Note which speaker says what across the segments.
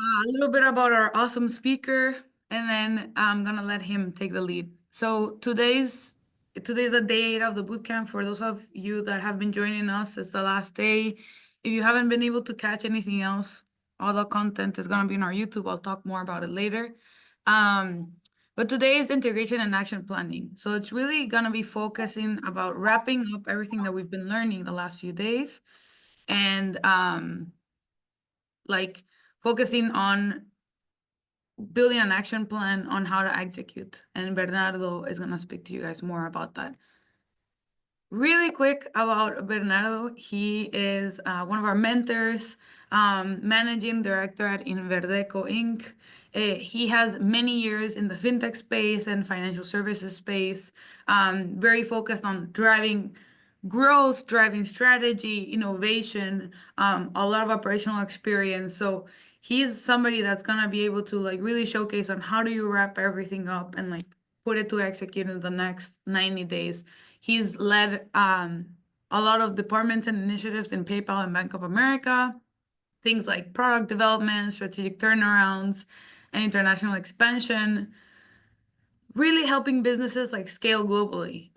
Speaker 1: A little bit about our awesome speaker, and then I'm gonna let him take the lead. So today's the day 8 of the bootcamp. For those of you that have been joining us, it's the last day. If you haven't been able to catch anything else, all the content is gonna be on our YouTube. I'll talk more about it later. Um, but today is integration and action planning. So it's really gonna be focusing about wrapping up everything that we've been learning the last few days and like focusing on building an action plan on how to execute. And Bernardo is going to speak to you guys more about that. Really quick about Bernardo. He is one of our mentors, managing director at Inverdeco Inc. He has many years in the fintech space and financial services space, very focused on driving growth, driving strategy, innovation, a lot of operational experience. So he's somebody that's gonna be able to like really showcase on how do you wrap everything up and like put it to execute in the next 90 days. He's led a lot of departments and initiatives in PayPal and Bank of America, things like product development, strategic turnarounds, and international expansion, really helping businesses like scale globally.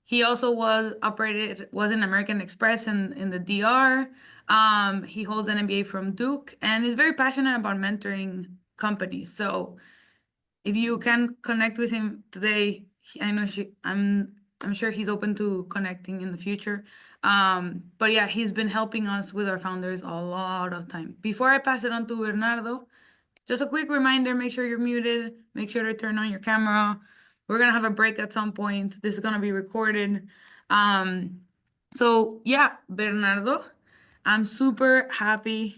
Speaker 1: He also was in American Express in the DR. He holds an MBA from Duke and is very passionate about mentoring companies. So if you can connect with him today, I know I'm sure he's open to connecting in the future. But yeah, he's been helping us with our founders a lot of time. Before I pass it on to Bernardo, just a quick reminder, make sure you're muted, make sure to turn on your camera. We're gonna have a break at some point. This is gonna be recorded. Um, so yeah, Bernardo, I'm super happy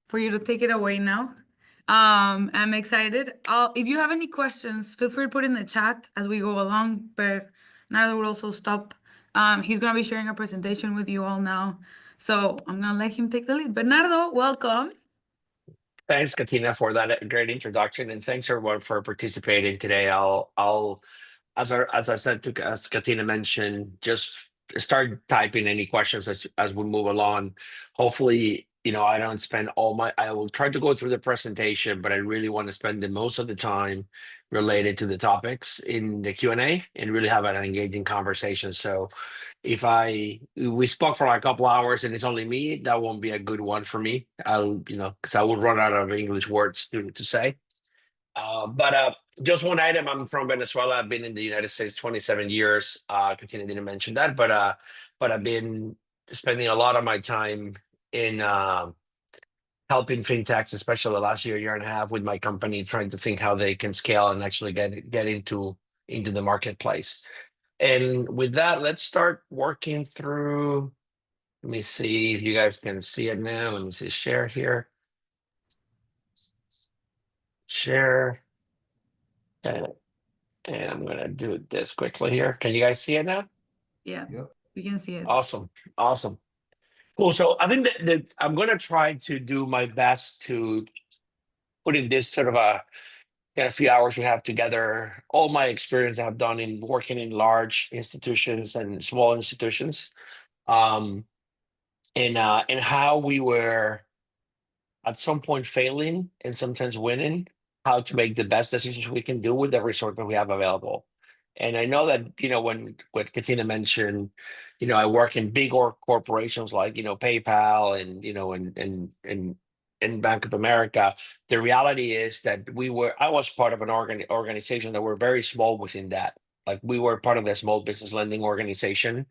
Speaker 1: for you to take it away now. I'm excited. If you have any questions, feel free to put in the chat as we go along, but Bernardo will also stop. He's gonna be sharing a presentation with you all now. So I'm gonna let him take the lead. Bernardo, welcome.
Speaker 2: Thanks, Katina, for that great introduction, and thanks everyone for participating today. I'll as Katina mentioned, just start typing any questions as we move along. Hopefully, I don't spend I will try to go through the presentation, but I really want to spend the most of the time related to the topics in the Q&A and really have an engaging conversation. So if we spoke for like a couple hours and it's only me, that won't be a good one for me. Because I will run out of English words to say. But just one item, I'm from Venezuela. I've been in the United States 27 years. Katina didn't mention that, but I've been spending a lot of my time in helping fintechs, especially the last year and a half with my company, trying to think how they can scale and actually get into the marketplace. And with that, let's start working through. Let me see if you guys can see it now. Let me see, share here. Share. And I'm going to do this quickly here. Can you guys see it now?
Speaker 1: Yeah,
Speaker 3: Yep.
Speaker 1: we can see it.
Speaker 2: Awesome. Awesome. Cool. So I think that I'm going to try to do my best to put in this sort of in a few hours we have together all my experience I've done in working in large institutions and small institutions, um, and how we were at some point failing and sometimes winning, how to make the best decisions we can do with the resource that we have available. And I know that, when what Katina mentioned, I work in big corporations like, PayPal and, and Bank of America. The reality is that I was part of an organization that were very small within that. Like we were part of the small business lending organization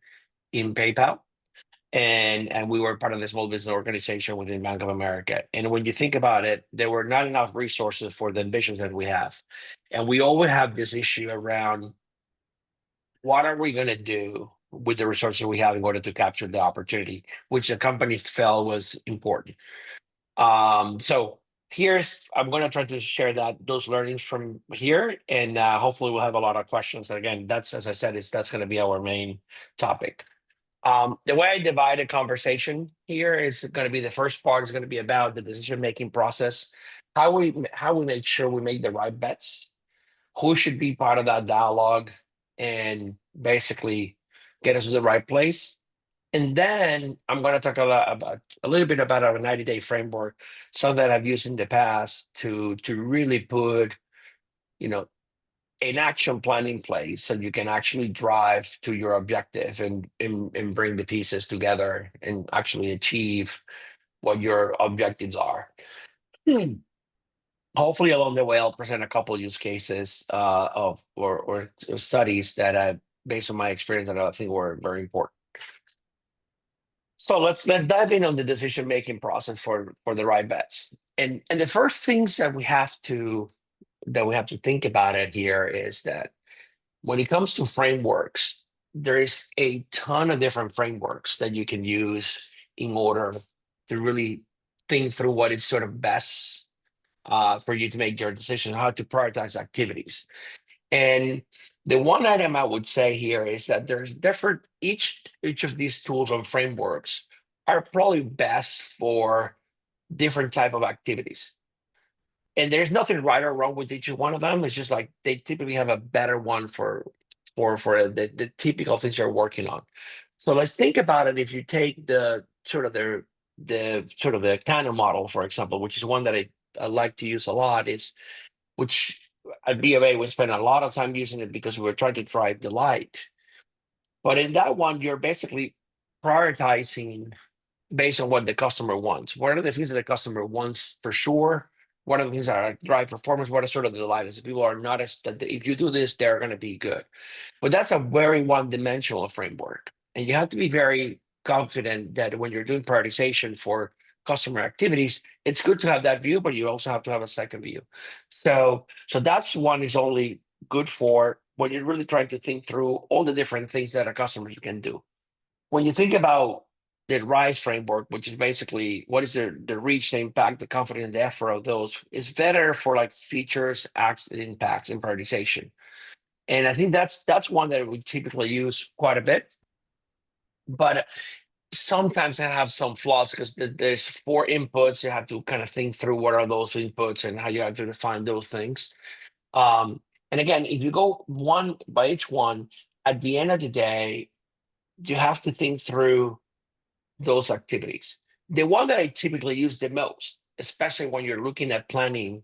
Speaker 2: in PayPal, and we were part of the small business organization within Bank of America. And when you think about it, there were not enough resources for the ambitions that we have. And we always have this issue around what are we going to do with the resources we have in order to capture the opportunity, which the company felt was important. So I'm going to try to share those learnings from here, and hopefully we'll have a lot of questions. And again, that's, as I said, that's going to be our main topic. The way I divide a conversation here is going to be the first part is going to be about the decision-making process, how we make sure we make the right bets, who should be part of that dialogue, and basically get us to the right place. And then I'm going to talk a little bit about our 90-day framework, something that I've used in the past to really put, you know, an action plan in place so you can actually drive to your objective and bring the pieces together and actually achieve what your objectives are. Hmm. Hopefully, along the way, I'll present a couple use cases of or studies that I, based on my experience, that I think were very important. So let's dive in on the decision making process for the right bets. And the first things that we have to think about it here is that when it comes to frameworks, there is a ton of different frameworks that you can use in order to really think through what is sort of best for you to make your decision, how to prioritize activities. And the one item I would say here is that there's different, each of these tools and frameworks are probably best for different type of activities. And there's nothing right or wrong with each one of them. It's just like they typically have a better one for the typical things you're working on. So let's think about it. If you take the sort of the kind of model, for example, which is one that I like to use a lot, is which at B of A we spend a lot of time using it because we're trying to drive delight. But in that one, you're basically prioritizing based on what the customer wants. What are the things that the customer wants for sure? What are the things that are drive performance? What are sort of the delight? People are not as that if you do this, they're going to be good. But that's a very one-dimensional framework, and you have to be very confident that when you're doing prioritization for customer activities, it's good to have that view, but you also have to have a second view. So that's one is only good for when you're really trying to think through all the different things that a customer can do. When you think about the RISE framework, which is basically what is the reach, the impact, the confidence, and the effort of those, is better for like features, acts, impacts, and prioritization. And I think that's one that we typically use quite a bit. But sometimes I have some flaws because there's 4 inputs. You have to kind of think through what are those inputs and how you have to define those things. And again, if you go one by each one, at the end of the day, you have to think through those activities. The one that I typically use the most, especially when you're looking at planning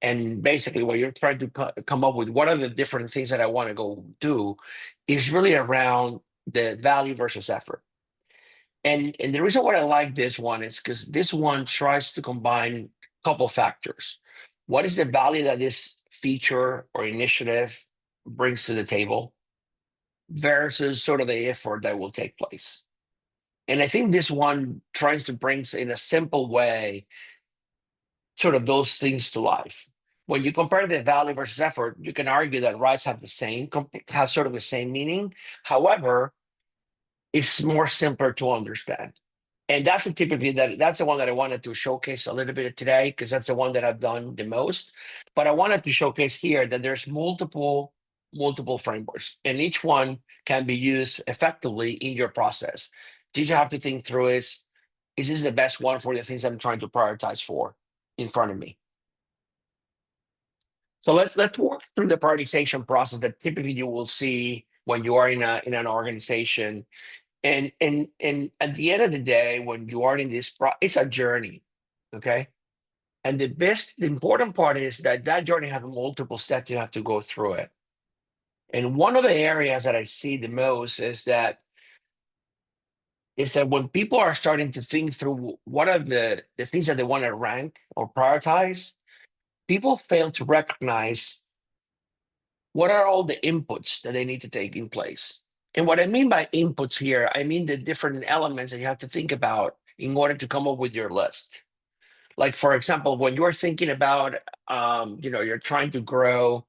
Speaker 2: and basically when you're trying to come up with what are the different things that I want to go do, is really around the value versus effort. And the reason why I like this one is because this one tries to combine a couple factors. What is the value that this feature or initiative brings to the table versus sort of the effort that will take place? And I think this one tries to bring in a simple way sort of those things to life. When you compare the value versus effort, you can argue that rights have sort of the same meaning. However, it's more simpler to understand. And that's that's the one that I wanted to showcase a little bit today, because that's the one that I've done the most. But I wanted to showcase here that there's multiple frameworks, and each one can be used effectively in your process. Did you have to think through is this the best one for the things I'm trying to prioritize for in front of me? So let's work through the prioritization process that typically you will see when you are in an organization. And at the end of the day, when you are in this, it's a journey, okay? And the important part is that journey has multiple steps you have to go through it. And one of the areas that I see the most is that when people are starting to think through what are the things that they want to rank or prioritize, people fail to recognize what are all the inputs that they need to take in place. And what I mean by inputs here, I mean the different elements that you have to think about in order to come up with your list. Like, for example, when you're thinking about, you're trying to grow,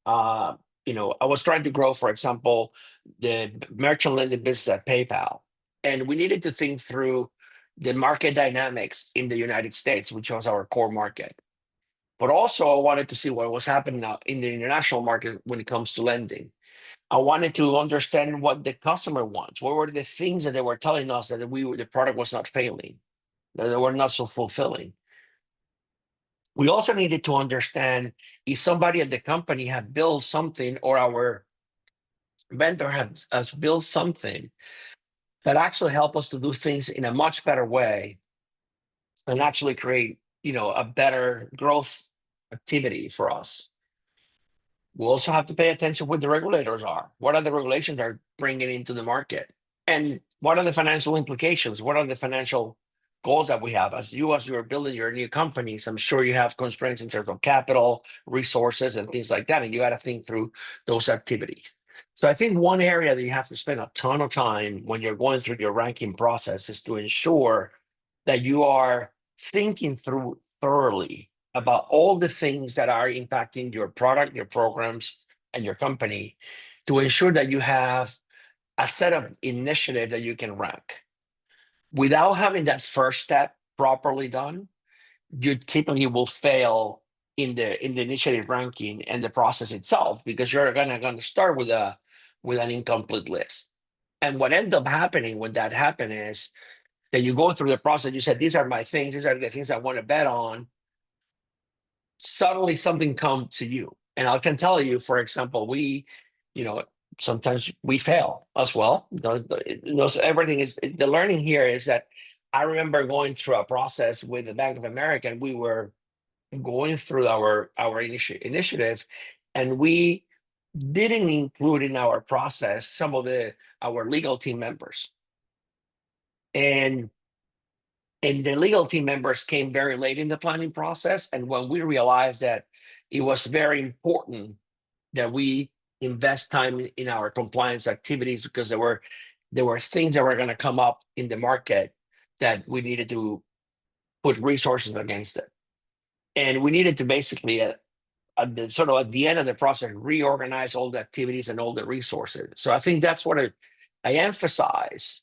Speaker 2: I was trying to grow, for example, the merchant lending business at PayPal. And we needed to think through the market dynamics in the United States, which was our core market. But also, I wanted to see what was happening now in the international market when it comes to lending. I wanted to understand what the customer wants. What were the things that they were telling us that the product was not failing, that they were not so fulfilling. We also needed to understand if somebody at the company had built something or our vendor has built something that actually help us to do things in a much better way and actually create, a better growth activity for us. We also have to pay attention what the regulators are. What are the regulations are bringing into the market? And what are the financial implications? What are the financial goals that we have? As you're building your new companies, I'm sure you have constraints in terms of capital, resources, and things like that. And you got to think through those activities. So I think one area that you have to spend a ton of time when you're going through your ranking process is to ensure that you are thinking through thoroughly about all the things that are impacting your product, your programs, and your company to ensure that you have a set of initiatives that you can rank. Without having that first step properly done, you typically will fail in the initiative ranking and the process itself, because you're gonna start with an incomplete list. And what ends up happening when that happens is that you go through the process, you said, these are my things, these are the things I want to bet on. Suddenly something comes to you. And I can tell you, for example, sometimes we fail as well. Everything is, the learning here is that I remember going through a process with the Bank of America, and we were going through our initiative, and we didn't include in our process some of our legal team members. And the legal team members came very late in the planning process. And when we realized that it was very important that we invest time in our compliance activities, because there were things that were going to come up in the market that we needed to put resources against it. And we needed to basically, at the end of the process, reorganize all the activities and all the resources. So I think that's what I emphasize,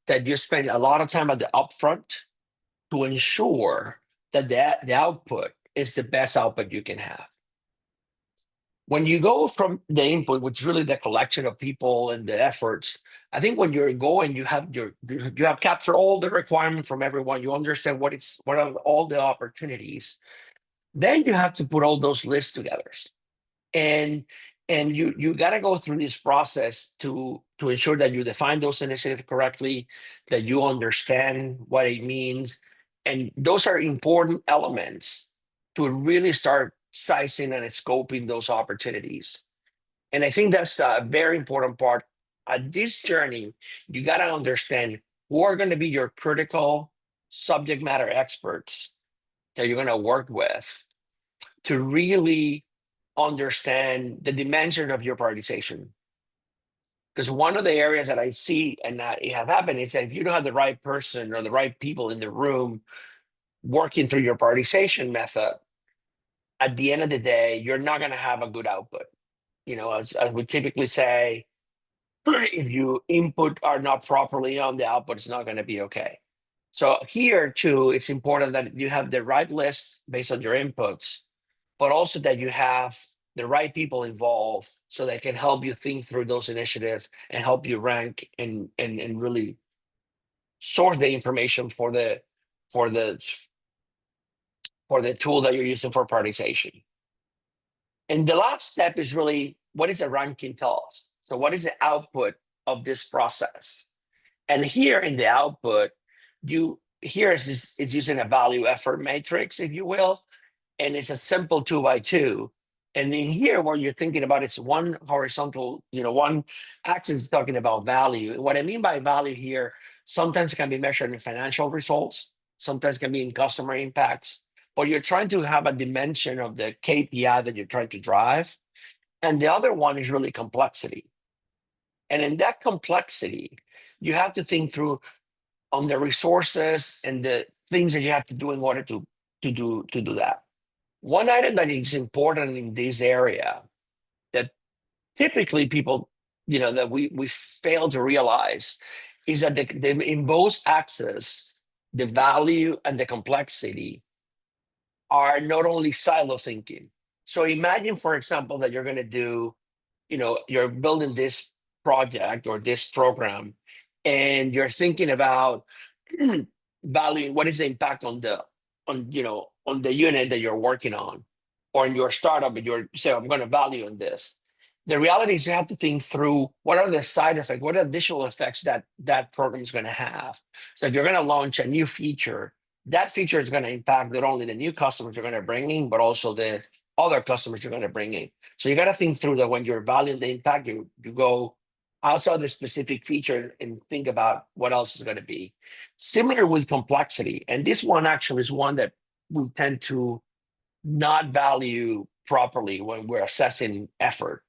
Speaker 2: that you spend a lot of time at the upfront to ensure that the output is the best output you can have. When you go from the input, which is really the collection of people and the efforts, I think when you're going, you have captured all the requirements from everyone. You understand what are all the opportunities. Then you have to put all those lists together, and you got to go through this process to ensure that you define those initiatives correctly, that you understand what it means, and those are important elements to really start sizing and scoping those opportunities. And I think that's a very important part. At this journey, you got to understand who are going to be your critical subject matter experts that you're going to work with to really understand the dimension of your prioritization. Because one of the areas that I see and that it have happened is that if you don't have the right person or the right people in the room working through your prioritization method, at the end of the day, you're not going to have a good output. As we typically say, if you input are not properly on, the output is not going to be okay. So here too, it's important that you have the right list based on your inputs, but also that you have the right people involved so they can help you think through those initiatives and help you rank and really source the information for the tool that you're using for prioritization. And the last step is really, what is the ranking tell us? So what is the output of this process? And here in the output, it's using a value effort matrix, if you will, and it's a simple 2x2. And in here, what you're thinking about is one horizontal, one axis is talking about value. What I mean by value here, sometimes it can be measured in financial results, sometimes it can be in customer impacts, but you're trying to have a dimension of the KPI that you're trying to drive. And the other one is really complexity. And in that complexity, you have to think through on the resources and the things that you have to do in order to do that. One item that is important in this area that typically people, that we fail to realize is that in both axes, the value and the complexity are not only silo thinking. So imagine, for example, that you're going to do, you're building this project or this program, and you're thinking about valuing what is the impact on the unit that you're working on, or in your startup, and you're saying, I'm going to value on this. the reality is you have to think through what are the side effects, what are the additional effects that that program is going to have. So if you're going to launch a new feature, that feature is going to impact not only the new customers you're going to bring in, but also the other customers you're going to bring in. So you got to think through that when you're valuing the impact, you go outside the specific feature and think about what else is going to be. Similar with complexity. And this one actually is one that we tend to not value properly when we're assessing effort.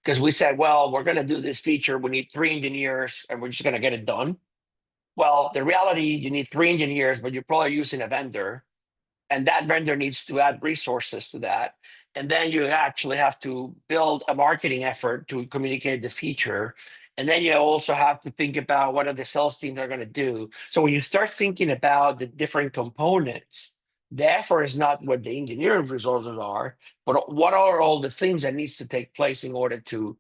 Speaker 2: Because we said, well, we're going to do this feature. We need 3 engineers and we're just going to get it done. Well, the reality, you need 3 engineers, but you're probably using a vendor. And that vendor needs to add resources to that. And then you actually have to build a marketing effort to communicate the feature. And then you also have to think about what are the sales teams are going to do. So when you start thinking about the different components, the effort is not what the engineering resources are, but what are all the things that needs to take place in order to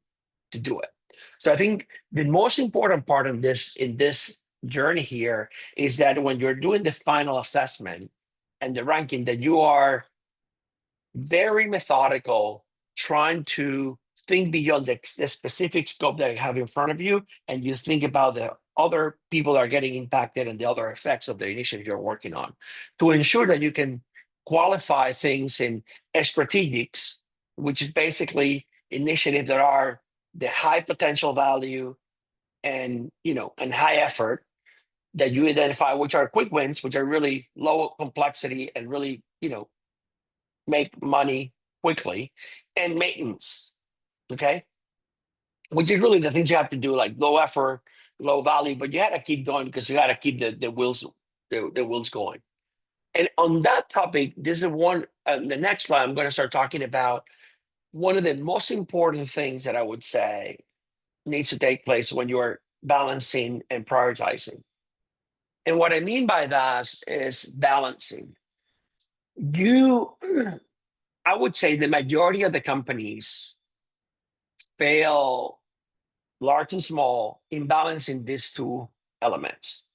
Speaker 2: do it. So I think the most important part of this in this journey here is that when you're doing the final assessment and the ranking, that you are very methodical, trying to think beyond the specific scope that you have in front of you, and you think about the other people that are getting impacted and the other effects of the initiative you're working on to ensure that you can qualify things in strategics, which is basically initiatives that are the high potential value and and high effort, that you identify, which are quick wins, which are really low complexity and really make money quickly, and maintenance, okay, which is really the things you have to do, like low effort, low value, but you had to keep going because you got to keep the wheels going. And on that topic, this is one the next slide I'm going to start talking about one of the most important things that I would say needs to take place when you're balancing and prioritizing. And what I mean by that is balancing. I would say the majority of the companies fail, large and small, in balancing these 2 elements.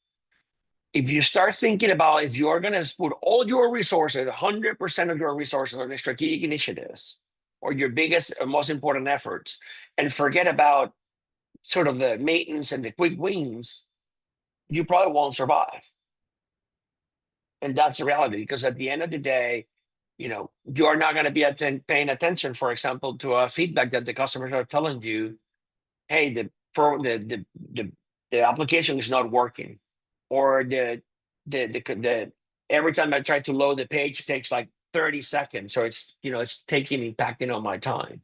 Speaker 2: If you start thinking about if you're going to put all your resources, 100% of your resources on the strategic initiatives or your biggest and most important efforts, and forget about sort of the maintenance and the quick wins, you probably won't survive. And that's the reality, because at the end of the day, you're not going to be paying attention, for example, to a feedback that the customers are telling you, hey, the application is not working, or the every time I try to load the page, it takes like 30 seconds, so it's impacting on my time.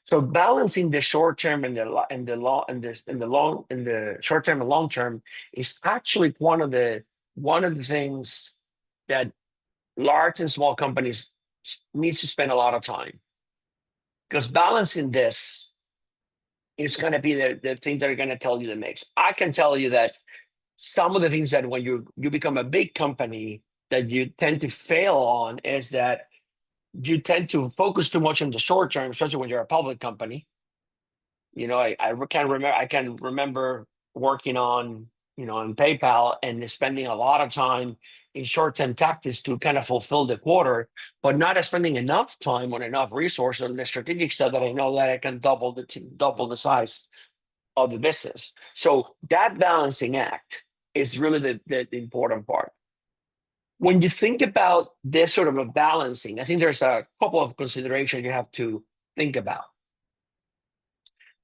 Speaker 2: So balancing the short term and the short term and long term is actually one of the things that large and small companies needs to spend a lot of time, because balancing this is going to be the things that are going to tell you the mix. I can tell you that some of the things that when you become a big company that you tend to fail on is that you tend to focus too much on the short term, especially when you're a public company. I can remember working on on PayPal and spending a lot of time in short-term tactics to kind of fulfill the quarter, but not spending enough time on enough resources on the strategic stuff that I know that I can double the size of the business. So that balancing act is really the important part. When you think about this sort of a balancing, I think there's a couple of considerations you have to think about.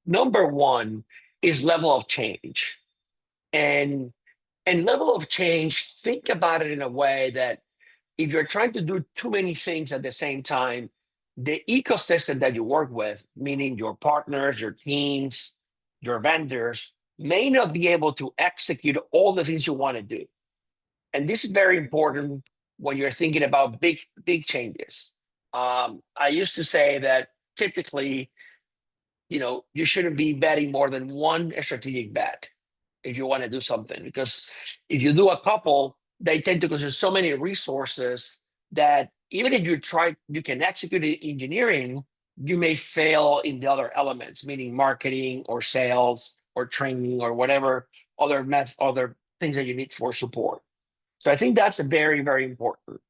Speaker 2: Number one is level of change. And level of change, think about it in a way that if you're trying to do too many things at the same time, the ecosystem that you work with, meaning your partners, your teams, your vendors, may not be able to execute all the things you want to do. And this is very important when you're thinking about big changes. I used to say that typically, you shouldn't be betting more than one strategic bet if you want to do something, because if you do a couple, they tend to consume so many resources that even if you can execute engineering, you may fail in the other elements, meaning marketing or sales or training or whatever other things that you need for support. So I think that's very, very important.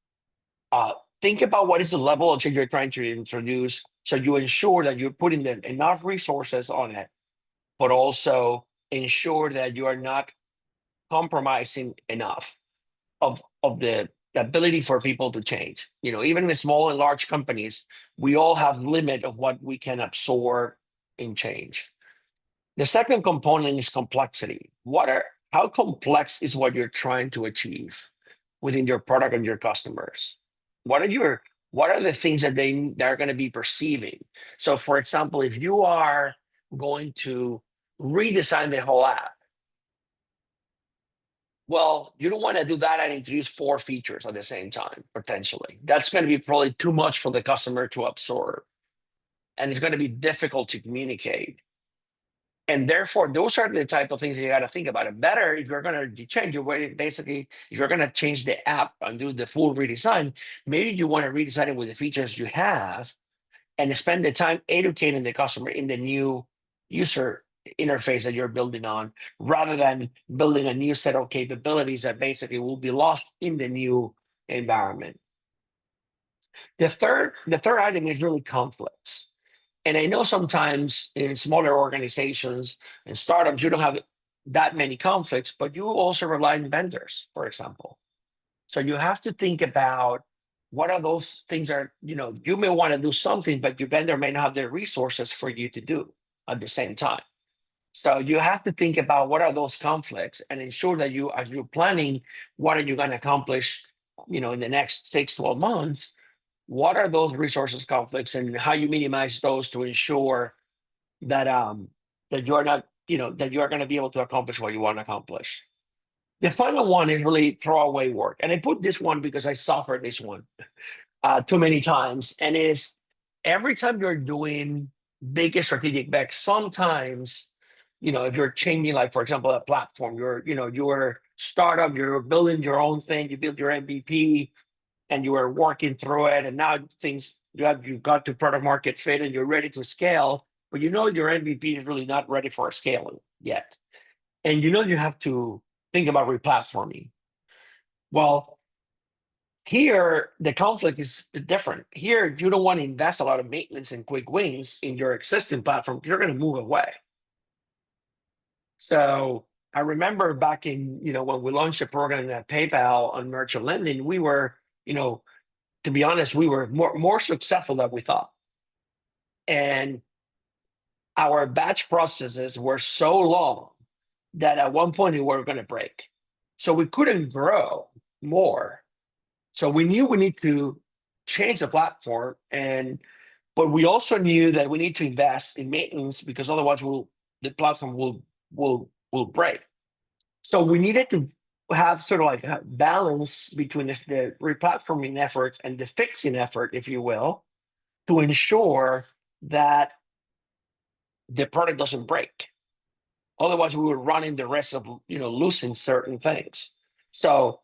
Speaker 2: Think about what is the level of change you're trying to introduce. So you ensure that you're putting enough resources on it, but also ensure that you are not compromising enough of the ability for people to change. Even in small and large companies, we all have limit of what we can absorb in change. The second component is complexity. How complex is what you're trying to achieve within your product and your customers? What are the things that they're going to be perceiving? So, for example, if you are going to redesign the whole app, well, you don't want to do that and introduce 4 features at the same time, potentially. That's going to be probably too much for the customer to absorb. And it's going to be difficult to communicate. And therefore, those are the type of things that you got to think about. It better if you're going to change your way. Basically, if you're going to change the app and do the full redesign, maybe you want to redesign it with the features you have and spend the time educating the customer in the new user interface that you're building on, rather than building a new set of capabilities that basically will be lost in the new environment. The third item is really conflicts. And I know sometimes in smaller organizations and startups, you don't have that many conflicts, but you also rely on vendors, for example. So you have to think about what are those things you may want to do something, but your vendor may not have the resources for you to do at the same time. So you have to think about what are those conflicts and ensure that as you're planning, what are you going to accomplish, in the next 6-12 months, what are those resources conflicts and how you minimize those to ensure that that you're not, that you are going to be able to accomplish what you want to accomplish. The final one is really throwaway work. And I put this one because I suffered this one too many times. And it's every time you're doing big strategic bets, sometimes, if you're changing, like, for example, a platform, you're startup, you're building your own thing, you build your MVP and you are working through it. And now you got to product market fit and you're ready to scale, but your MVP is really not ready for scaling yet. And you have to think about replatforming. Well, here, the conflict is different. Here, you don't want to invest a lot of maintenance and quick wins in your existing platform. You're going to move away. So I remember back in, when we launched a program at PayPal on merchant lending, we were, to be honest, we were more successful than we thought. And our batch processes were so long that at one point we were going to break. So we couldn't grow more. So we knew we need to change the platform, but we also knew that we need to invest in maintenance because otherwise the platform will break. So we needed to have sort of like a balance between the replatforming effort and the fixing effort, if you will, to ensure that the product doesn't break. Otherwise, we were running the risk of losing certain things. So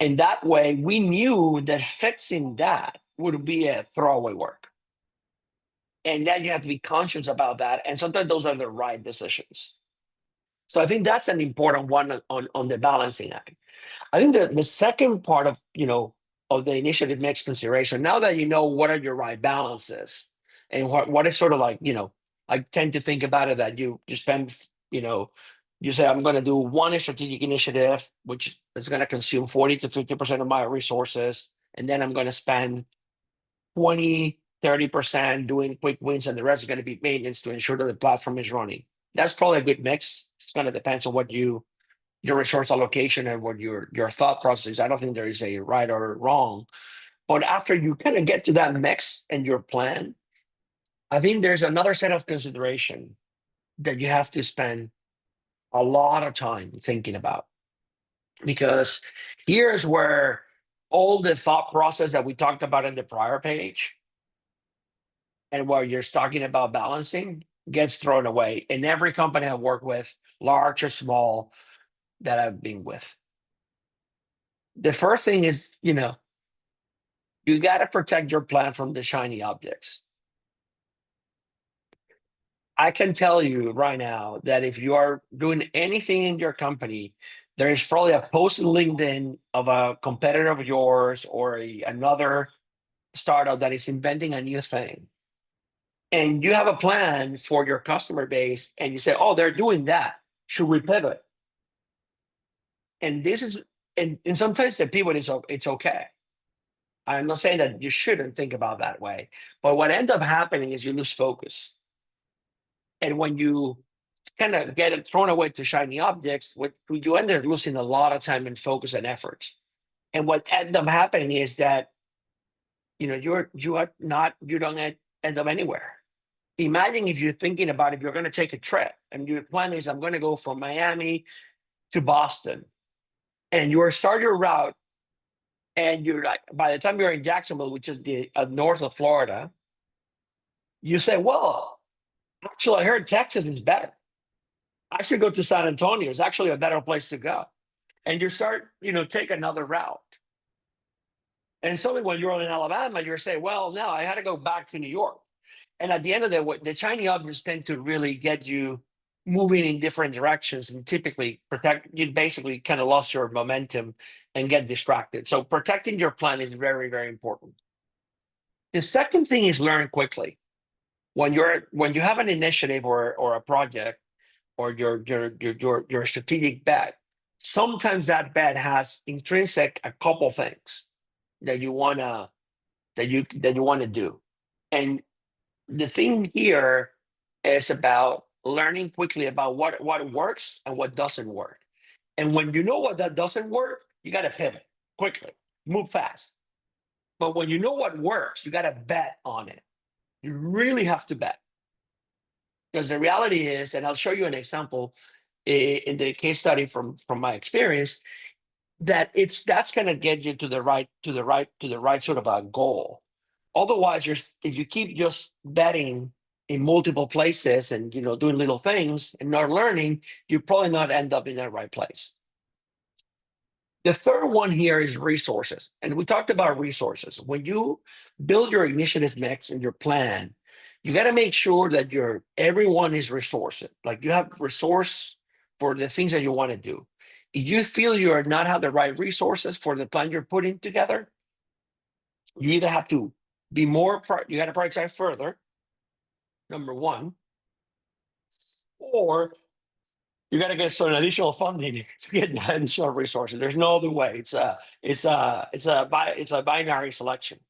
Speaker 2: in that way, we knew that fixing that would be a throwaway work. And then you have to be conscious about that. And sometimes those are the right decisions. So I think that's an important one on the balancing act. I think the second part of the initiative mix consideration, now that you know what are your right balances and what is sort of like, I tend to think about it that you spend, you say, I'm going to do one strategic initiative, which is going to consume 40 to 50% of my resources. And then I'm going to spend 20, 30% doing quick wins, and the rest is going to be maintenance to ensure that the platform is running. That's probably a good mix. It's going to depend on what your resource allocation and what your thought process is. I don't think there is a right or wrong. But after you kind of get to that mix and your plan, I think there's another set of consideration that you have to spend a lot of time thinking about. Because here's where all the thought process that we talked about in the prior page and where you're talking about balancing gets thrown away in every company I've worked with, large or small, that I've been with. The first thing is, you got to protect your plan from the shiny objects. I can tell you right now that if you are doing anything in your company, there is probably a post in LinkedIn of a competitor of yours or another startup that is inventing a new thing. and you have a plan for your customer base, and you say, oh, they're doing that. Should we pivot? And this is, and sometimes the pivot is, it's okay. I'm not saying that you shouldn't think about that way, but what ends up happening is you lose focus. And when you kind of get it thrown away to shiny objects, what you end up losing a lot of time and focus and efforts. And what ends up happening is that you don't end up anywhere. Imagine if you're thinking about if you're going to take a trip and your plan is I'm going to go from Miami to Boston, and you start your route, and you're like, by the time you're in Jacksonville, which is the north of Florida, you say, well, actually, I heard Texas is better. I should go to San Antonio. It's actually a better place to go. And you start, take another route. And suddenly when you're in Alabama, you're saying, well, now I had to go back to New York. And at the end of the shiny objects tend to really get you moving in different directions, and typically you basically kind of lost your momentum and get distracted. So protecting your plan is very, very important. The second thing is learn quickly. When you have an initiative or a project or your strategic bet, sometimes that bet has intrinsic a couple things that you wanna do. And the thing here is about learning quickly about what works and what doesn't work. And when you know what that doesn't work, you got to pivot quickly, move fast. But when you know what works, you got to bet on it. You really have to bet. Because the reality is, and I'll show you an example in the case study from my experience, that's going to get you to the right sort of a goal. Otherwise, if you keep just betting in multiple places and doing little things and not learning, you probably not end up in the right place. The third one here is resources, and we talked about resources. When you build your initiative mix and your plan, you got to make sure that everyone is resourced. Like you have resource for the things that you want to do. If you feel you are not have the right resources for the plan you're putting together, you either have to be more, you got to prioritize further, number one, or you got to get some additional funding to get additional resources. There's no other way. It's a binary selection,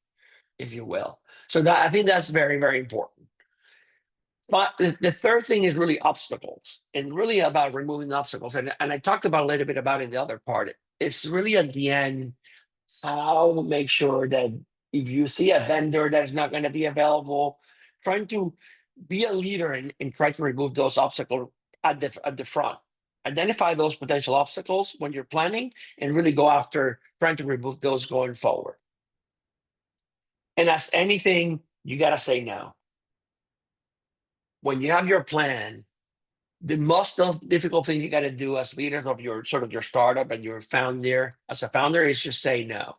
Speaker 2: if you will. So that I think that's very, very important. But the third thing is really obstacles, and really about removing obstacles. And I talked about a little bit about it in the other part. It's really at the end how make sure that if you see a vendor that's not going to be available, trying to be a leader and try to remove those obstacles at the front. Identify those potential obstacles when you're planning and really go after trying to remove those going forward. And as anything, you got to say no. When you have your plan, the most difficult thing you got to do as leaders of your startup and your founder, as a founder, is just say no.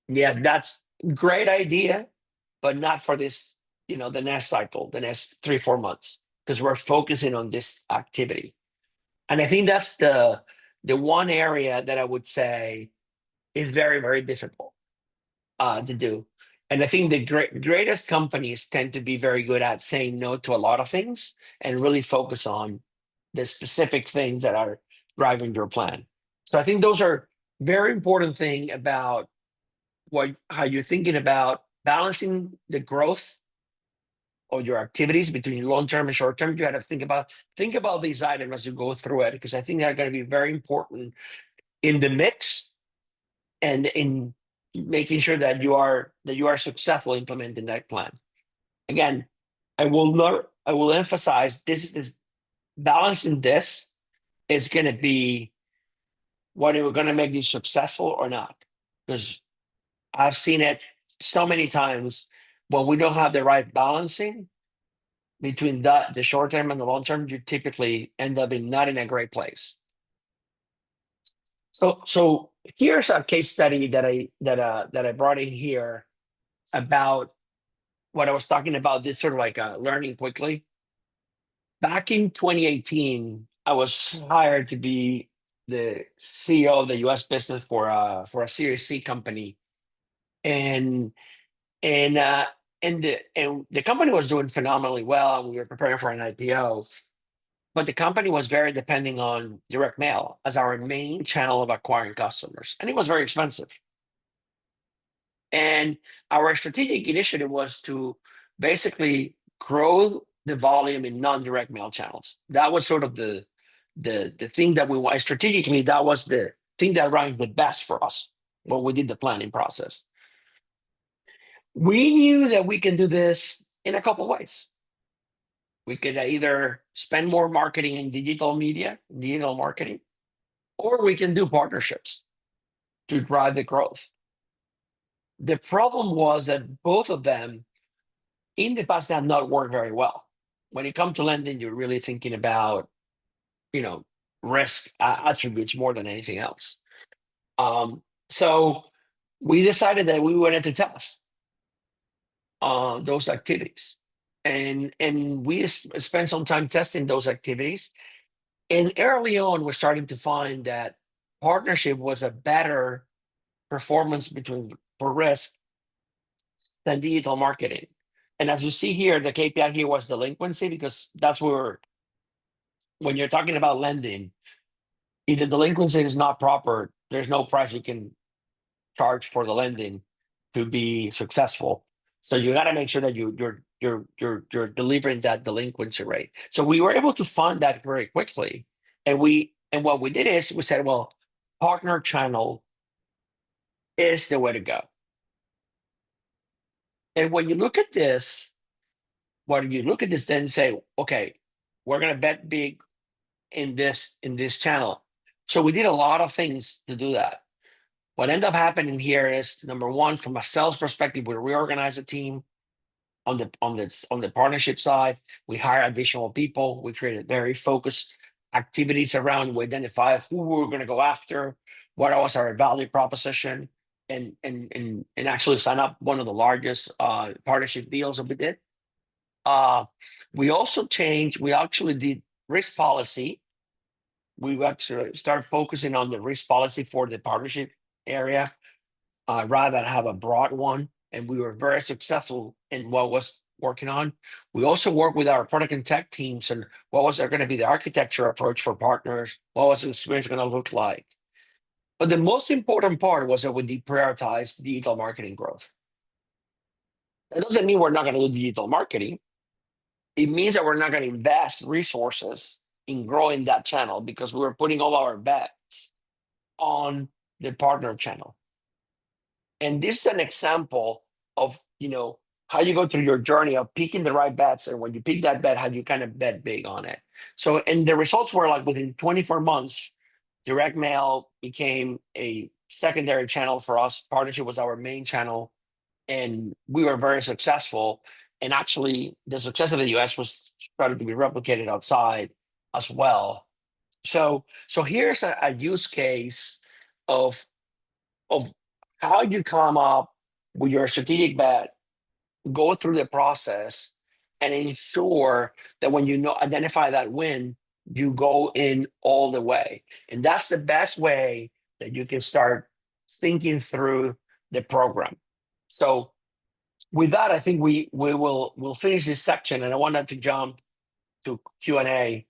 Speaker 2: Yeah, that's a great idea, but not for this, the next cycle, the next 3-4 months, because we're focusing on this activity. And I think that's the one area that I would say is very, very difficult to do. And I think the greatest companies tend to be very good at saying no to a lot of things and really focus on the specific things that are driving your plan. So I think those are very important thing about how you're thinking about balancing the growth of your activities between long-term and short-term. You got to think about these items as you go through it, because I think they're going to be very important in the mix and in making sure that you are successful implementing that plan. Again, I will emphasize this is balancing this is going to be what it going to make you successful or not, because I've seen it so many times when we don't have the right balancing between the short term and the long term, you typically end up not in a great place. So here's a case study that I brought in here about what I was talking about. This sort of like learning quickly. Back in 2018, I was hired to be the CEO of the U.S. business for a Series C company, and And the company was doing phenomenally well, and we were preparing for an IPO. But the company was very depending on direct mail as our main channel of acquiring customers, and it was very expensive. And our strategic initiative was to basically grow the volume in non-direct mail channels. That was sort of the thing that we wanted strategically. That was the thing that ranked the best for us when we did the planning process. We knew that we can do this in a couple of ways. We could either spend more marketing in digital media, digital marketing, or we can do partnerships to drive the growth. The problem was that both of them in the past have not worked very well. When it comes to lending, you're really thinking about, risk attributes more than anything else. So we decided that we wanted to test those activities, and we spent some time testing those activities. And early on, we're starting to find that partnership was a better performance for risk than digital marketing. And as you see here, the KPI here was delinquency, because that's where, when you're talking about lending, if the delinquency is not proper, there's no price you can charge for the lending to be successful. So you got to make sure that you're delivering that delinquency rate. So we were able to fund that very quickly, and what we did is we said, well, partner channel is the way to go. And when you look at this, then say, okay, we're going to bet big in this channel. So we did a lot of things to do that. What ended up happening here is, number one, from a sales perspective, we reorganized the team. On the partnership side, we hired additional people. We created very focused activities around. We identified who we were going to go after, what was our value proposition, and actually sign up one of the largest partnership deals that we did. We also changed. We actually did risk policy. We actually started focusing on the risk policy for the partnership area, rather than have a broad one. And we were very successful in what was working on. We also worked with our product and tech teams and what was going to be the architecture approach for partners, what was the experience going to look like. But the most important part was that we deprioritized digital marketing growth. That doesn't mean we're not going to do digital marketing. It means that we're not going to invest resources in growing that channel, because we were putting all our bets on the partner channel. And this is an example of, how you go through your journey of picking the right bets. And when you pick that bet, how you kind of bet big on it. So, and the results were like within 24 months, direct mail became a secondary channel for us. Partnership was our main channel. And we were very successful. And actually, the success of the US was started to be replicated outside as well. So here's a use case of how you come up with your strategic bet, go through the process, and ensure that when you identify that win, you go in all the way. And that's the best way that you can start thinking through the program. So with that, I think we'll finish this section, and I wanted to jump to Q&A.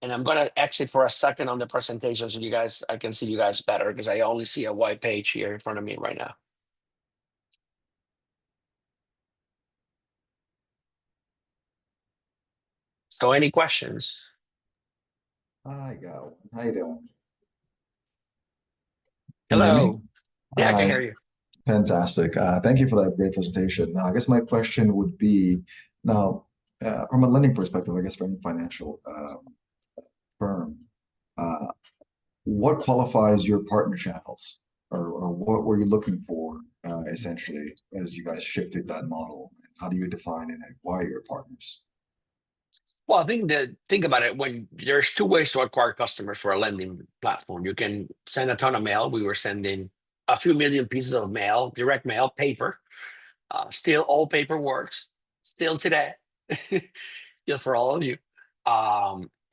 Speaker 2: And I'm going to exit for a second on the presentation so I can see you guys better, because I only see a white page here in front of me right now. So any questions?
Speaker 3: Hi, Gal. How you doing? Can you hear me?
Speaker 2: Hello. Yeah, I can
Speaker 3: Hi,
Speaker 2: hear you.
Speaker 3: fantastic. Thank you for that great presentation. Now, I guess my question would be, now, from a lending perspective, I guess from a financial firm, uh, what qualifies your partner channels, or what were you looking for essentially as you guys shifted that model? How do you define and acquire your partners?
Speaker 2: Well, I think about it, when there's two ways to acquire customers for a lending platform. You can send a ton of mail. We were sending a few million pieces of mail, direct mail, paper. Still, all paper works. Still today, just for all of you.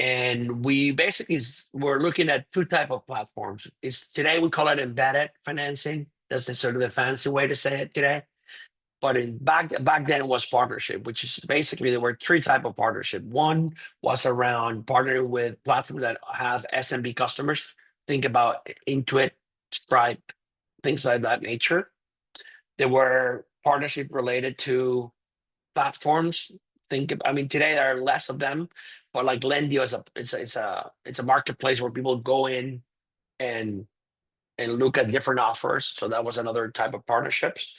Speaker 2: And we basically we're looking at two type of platforms. Today we call it embedded financing. That's the sort of the fancy way to say it today. But back then it was partnership, which is basically there were three type of partnership. One was around partnering with platforms that have SMB customers. Think about Intuit, Stripe, things like that nature. There were partnership related to platforms. Today there are less of them, but like Lendio it's a marketplace where people go in and look at different offers. So that was another type of partnerships.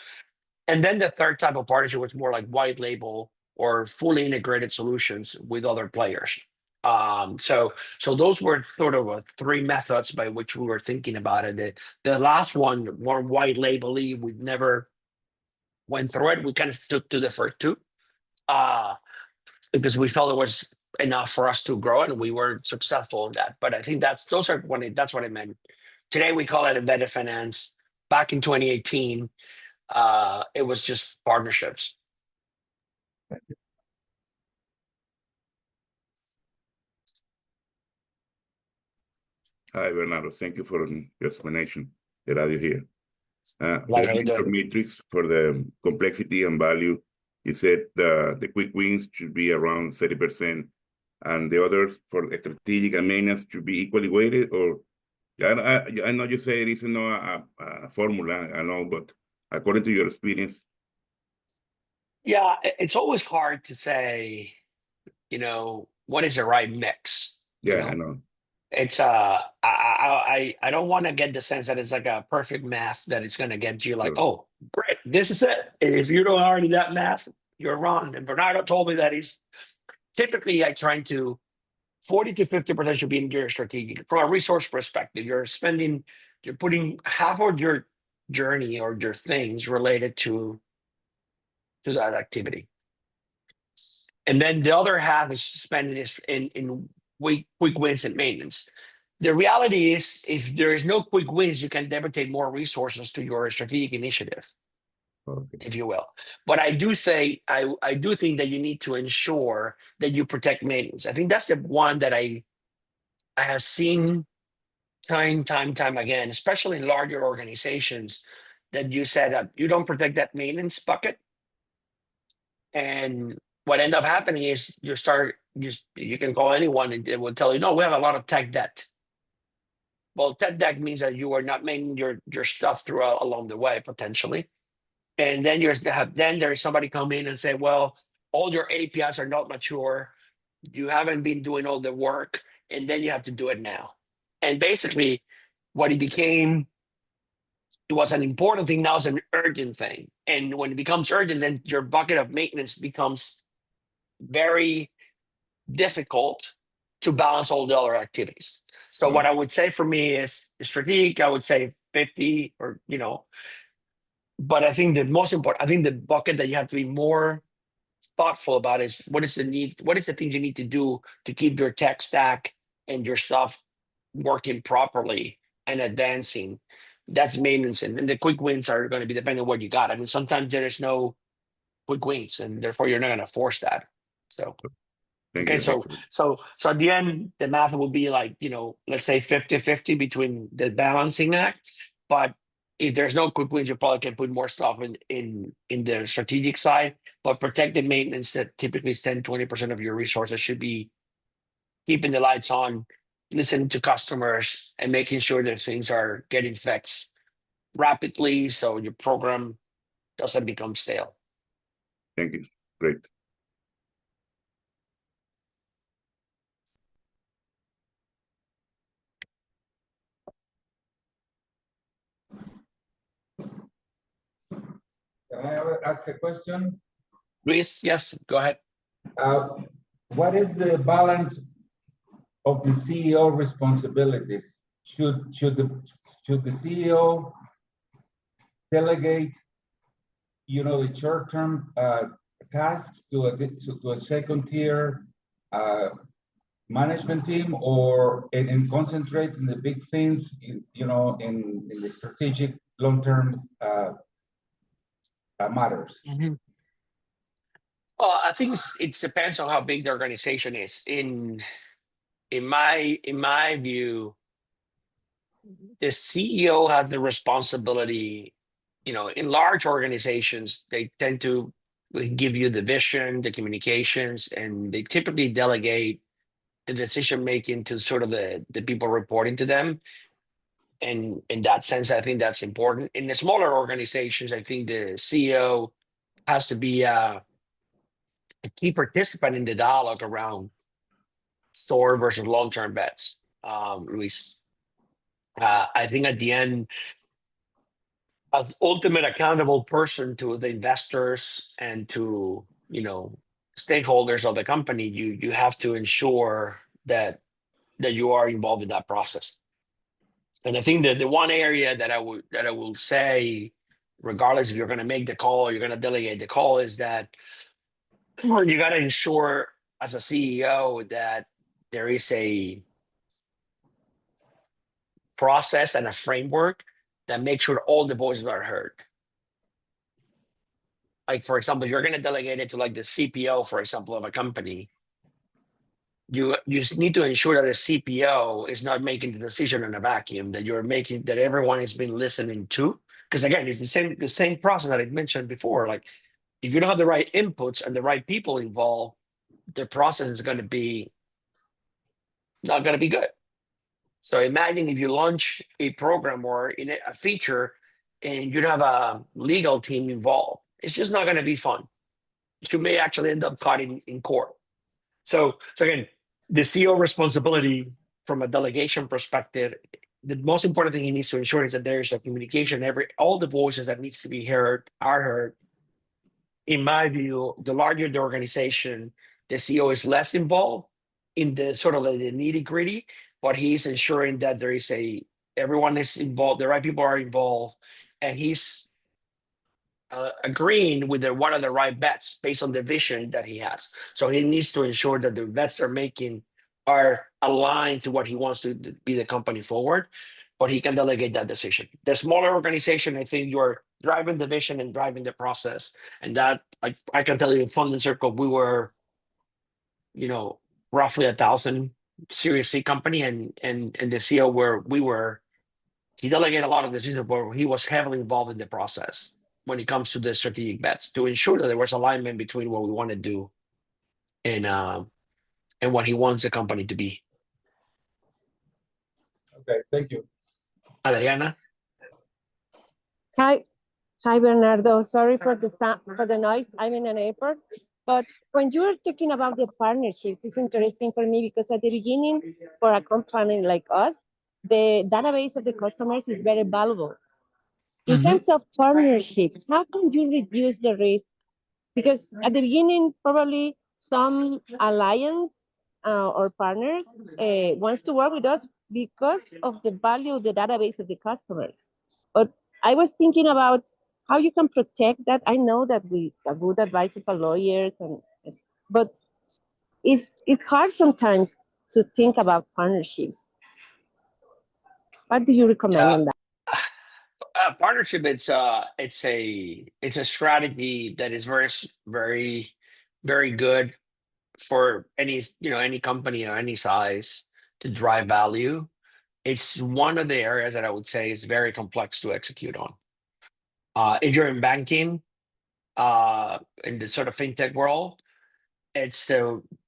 Speaker 2: And then the third type of partnership was more like white label or fully integrated solutions with other players. So those were sort of three methods by which we were thinking about it. The last one, more white label-y, we never went through it. We kind of stuck to the first two because we felt it was enough for us to grow and we were successful in that. But I think that's what I meant. Today we call it embedded finance. Back in 2018, it was just partnerships.
Speaker 4: Hi, Bernardo. Thank you for your explanation. Eladio here.
Speaker 2: Like how you
Speaker 4: Regarding your
Speaker 2: doing?
Speaker 4: matrix for the complexity and value, you said the quick wins should be around 30%, and the others for strategic and maintenance should be equally weighted. Or I know you say it isn't a formula, I know, but according to your experience.
Speaker 2: Yeah, it's always hard to say, what is the right mix.
Speaker 4: Yeah, I know.
Speaker 2: It's I don't want to get the sense that it's like a perfect math that it's going to get you like,
Speaker 4: Sure.
Speaker 2: oh, great, this is it. If you don't already that math, you're wrong. And Bernardo told me that he's typically like trying to 40 to 50% should be in your strategic. From a resource perspective, you're putting half of your journey or your things related to that activity. And then the other half is spending this in quick wins and maintenance. The reality is, if there is no quick wins, you can devote more resources to your strategic initiative,
Speaker 4: Okay.
Speaker 2: if you will. But I do think that you need to ensure that you protect maintenance. I think that's the one that I have seen time again, especially in larger organizations, that you said that you don't protect that maintenance bucket. And what end up happening is you can call anyone and it will tell you, no, we have a lot of tech debt. Well, tech debt means that you are not making your stuff throughout along the way, potentially. And then there's somebody come in and say, well, all your APIs are not mature. You haven't been doing all the work, and then you have to do it now. And basically, what it was an important thing, now is an urgent thing. And when it becomes urgent, then your bucket of maintenance becomes very difficult to balance all the other activities. So what I would say for me is strategic, I would say 50 or, but I think the most important, the bucket that you have to be more thoughtful about is what is the things you need to do to keep your tech stack and your stuff working properly and advancing. That's maintenance. And the quick wins are going to be depending on what you got. Sometimes there is no quick wins and therefore you're not going to force that. So.
Speaker 4: Thank
Speaker 2: Okay,
Speaker 4: you.
Speaker 2: so at the end, the math will be like, let's say 50-50 between the balancing act. But if there's no quick wins, you probably can put more stuff in the strategic side. But protected maintenance that typically is 10-20% of your resources should be keeping the lights on, listening to customers, and making sure that things are getting fixed rapidly so your program doesn't become stale.
Speaker 4: Thank you. Great.
Speaker 5: Can I ask a question?
Speaker 2: Luis, yes, go ahead.
Speaker 5: What is the balance of the CEO responsibilities? Should the CEO delegate, the short-term tasks to a second-tier management team, and concentrate in the big things, in the strategic long-term matters?
Speaker 2: Mm-hmm. Well, I think it depends on how big the organization is. In my view, the CEO has the responsibility in large organizations, they tend to give you the vision, the communications, and they typically delegate the decision making to sort of the people reporting to them. And in that sense, I think that's important. In the smaller organizations, I think the CEO has to be a key participant in the dialogue around short versus long-term bets. Luis, I think at the end, as ultimate accountable person to the investors and to stakeholders of the company, you have to ensure that you are involved in that process. And I think that the one area that I will say, regardless if you're going to make the call or you're going to delegate the call, is that you got to ensure as a CEO that there is a process and a framework that makes sure all the voices are heard. Like, for example, you're going to delegate it to like the CPO, for example, of a company. You need to ensure that the CPO is not making the decision in a vacuum, that everyone has been listening to. Because again, it's the same process that I mentioned before. Like, if you don't have the right inputs and the right people involved, the process is going to be not going to be good. So imagine if you launch a program or in a feature and you don't have a legal team involved, it's just not going to be fun. You may actually end up caught in court. So again, the CEO responsibility from a delegation perspective, the most important thing he needs to ensure is that there's a communication. All the voices that needs to be heard are heard. In my view, the larger the organization, the CEO is less involved in the sort of the nitty gritty, but he's ensuring that everyone is involved, the right people are involved, and he's agreeing with what are the right bets based on the vision that he has. So he needs to ensure that the bets they're making are aligned to what he wants to be the company forward, but he can delegate that decision. The smaller organization, I think you're driving the vision and driving the process. And that, I can tell you, in Fund and Circle, we were, roughly 1,000 Series C company, and the CEO he delegated a lot of decisions, but he was heavily involved in the process when it comes to the strategic bets to ensure that there was alignment between what we want to do and what he wants the company to be.
Speaker 5: Okay, thank you.
Speaker 2: Adriana?
Speaker 6: Hi, Bernardo. Sorry for the noise. I'm in an airport. But when you were talking about the partnerships, it's interesting for me because at the beginning, for a company like us, the database of the customers is very valuable. In terms of partnerships, how can you reduce the risk? Because at the beginning, probably some alliance or partners wants to work with us because of the value of the database of the customers. But I was thinking about how you can protect that. I know that we are good advice for lawyers, but it's hard sometimes to think about partnerships. What do you recommend on that?
Speaker 2: Partnership, it's a strategy that is very, very, very good for any company or any size to drive value. It's one of the areas that I would say is very complex to execute on. If you're in banking, in the sort of fintech world, it's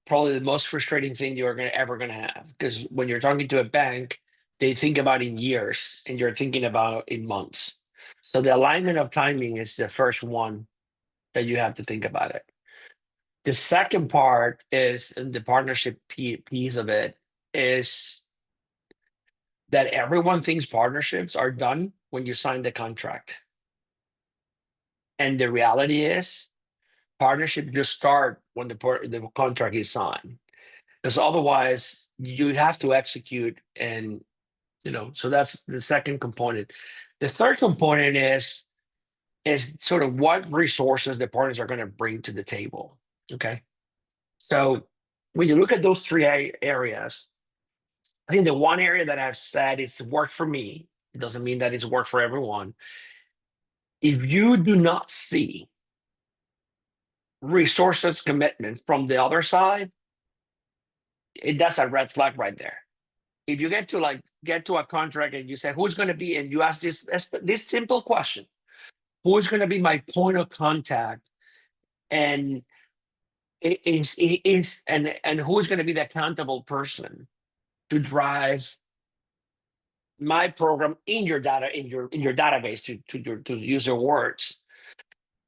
Speaker 2: probably the most frustrating thing you're ever gonna have, because when you're talking to a bank, they think about in years and you're thinking about in months. So the alignment of timing is the first one that you have to think about it. The second part is, and the partnership piece of it, is that everyone thinks partnerships are done when you sign the contract. And the reality is, partnership just start when the contract is signed. Because otherwise, you have to execute, and so that's the second component. The third component is sort of what resources the partners are going to bring to the table. Okay, so when you look at those three areas, I think the one area that I've said is worked for me. It doesn't mean that it's worked for everyone. If you do not see resources commitment from the other side, that's a red flag right there. If you get to a contract and you say who's going to be, and you ask this simple question: who is going to be my point of contact, and and who is going to be the accountable person to drive my program in your data, in your database, to use your words.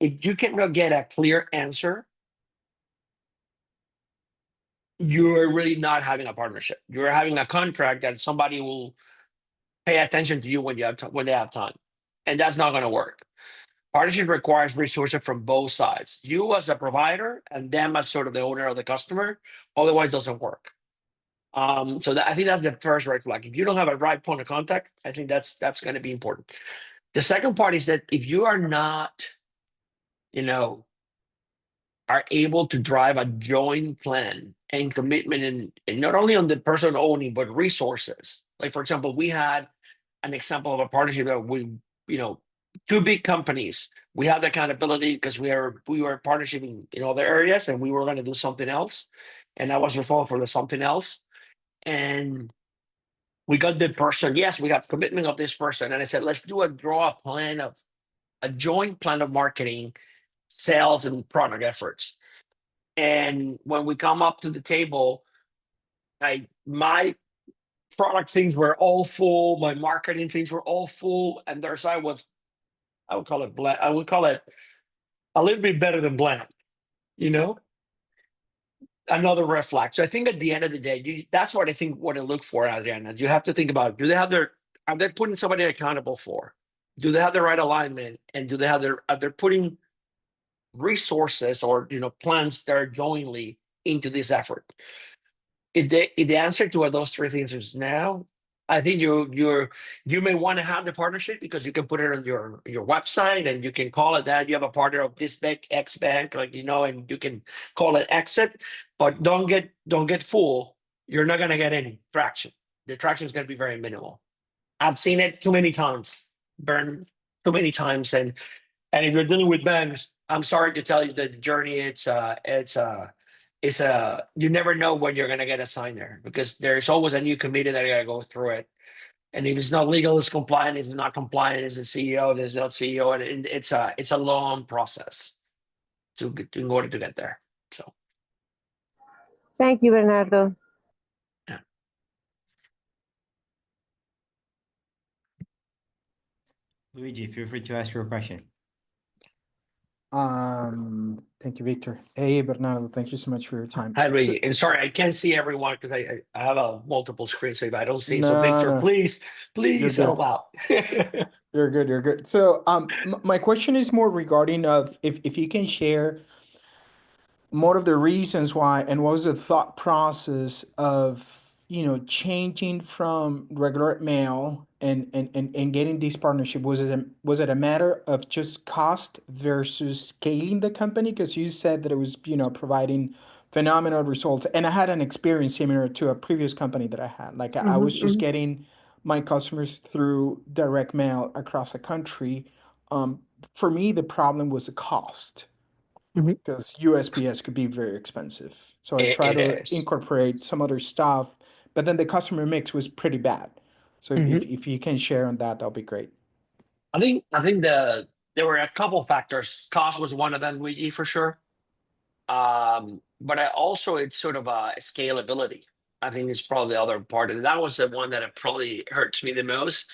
Speaker 2: If you cannot get a clear answer, you're really not having a partnership. You're having a contract that somebody will pay attention to you when you have when they have time, and that's not going to work. Partnership requires resources from both sides, you as a provider and them as sort of the owner of the customer. Otherwise, it doesn't work. So I think that's the first red flag. If you don't have a right point of contact, I think that's going to be important. The second part is that if you are not, are able to drive a joint plan and commitment, and not only on the person owning, but resources. Like, for example, we had an example of a partnership that we, two big companies. We have the accountability because we were partnership in other areas, and we were going to do something else, and I was responsible for the something else. And we got the person. Yes, we got commitment of this person, and I said, let's draw a joint plan of marketing, sales, and product efforts. And when we come up to the table, my product things were all full, my marketing things were all full, and their side was, I would call it bland. I would call it a little bit better than bland, another red flag. So I think at the end of the day, that's what I think what to look for, Adriana. You have to think about, are they putting somebody accountable for? Do they have the right alignment? And do they have are they putting resources or plans that are jointly into this effort? If the answer to those three things is no, I think you may want to have the partnership because you can put it on your website and you can call it that. You have a partner of this bank, X bank, and you can call it exit, but don't get fooled. You're not gonna get any traction. The traction is gonna be very minimal. I've seen it too many times, burn too many times, and if you're dealing with banks, I'm sorry to tell you that the journey you never know when you're gonna get assigned there, because there's always a new committee that gotta go through it. And if it's not legal, it's compliant. If it's not compliant, it's the CEO. If it's not CEO, and it's a long process in order to get there. So
Speaker 6: Thank you, Bernardo.
Speaker 2: yeah.
Speaker 7: Luigi, feel free to ask your question.
Speaker 8: Thank you, Victor. Hey, Bernardo, thank you so much for your time.
Speaker 2: Hi, Ray. And sorry, I can't see everyone because I have a multiple screen, so if I don't see, so
Speaker 8: No,
Speaker 2: Victor,
Speaker 8: no.
Speaker 2: please help out.
Speaker 8: You're good. You're good. So, my question is more regarding of if you can share more of the reasons why and what was the thought process of changing from regular mail and getting this partnership. Was it a matter of just cost versus scaling the company? Because you said that it was providing phenomenal results, and I had an experience similar to a previous company that I had. Like I was just getting my customers through direct mail across the country. For me, the problem was the cost. Because USPS could be very expensive. So I tried to incorporate some other stuff, but then the customer mix was pretty bad. So if you can share on that, that'll be great.
Speaker 2: I think there were a couple factors. Cost was one of them, Luigi, for sure. But it's sort of a scalability. I think it's probably the other part, and that was the one that probably hurts me the most.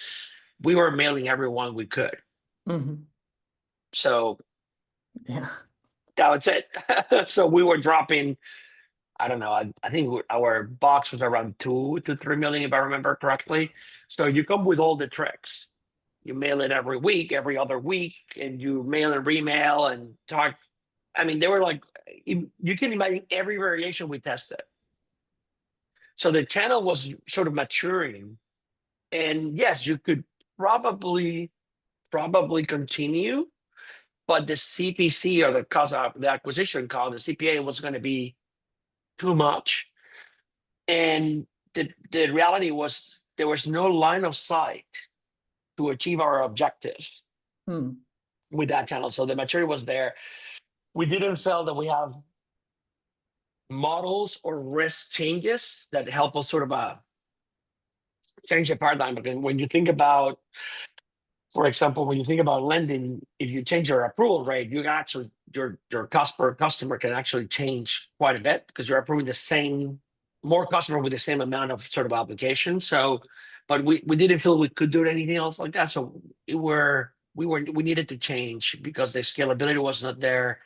Speaker 2: We were mailing everyone we could. So
Speaker 8: yeah.
Speaker 2: That was it. So we were dropping, I don't know, I think our box was around 2 to 3 million, if I remember correctly. So you come with all the tricks. You mail it every week, every other week, and you mail and remail and talk. I mean, they were like, you can imagine every variation we tested. So the channel was sort of maturing. And yes, you could probably continue, but the CPC, or the cost of the acquisition cost, the CPA, was going to be too much. And the reality was there was no line of sight to achieve our objectives with that channel. So the maturity was there. We didn't feel that we have models or risk changes that help us sort of change the paradigm. Because when you think about for example, when you think about lending, if you change your approval rate, you can actually your customer can actually change quite a bit because you're approving the same more customer with the same amount of sort of application. So, but we didn't feel we could do anything else like that. So we needed to change because the scalability was not there,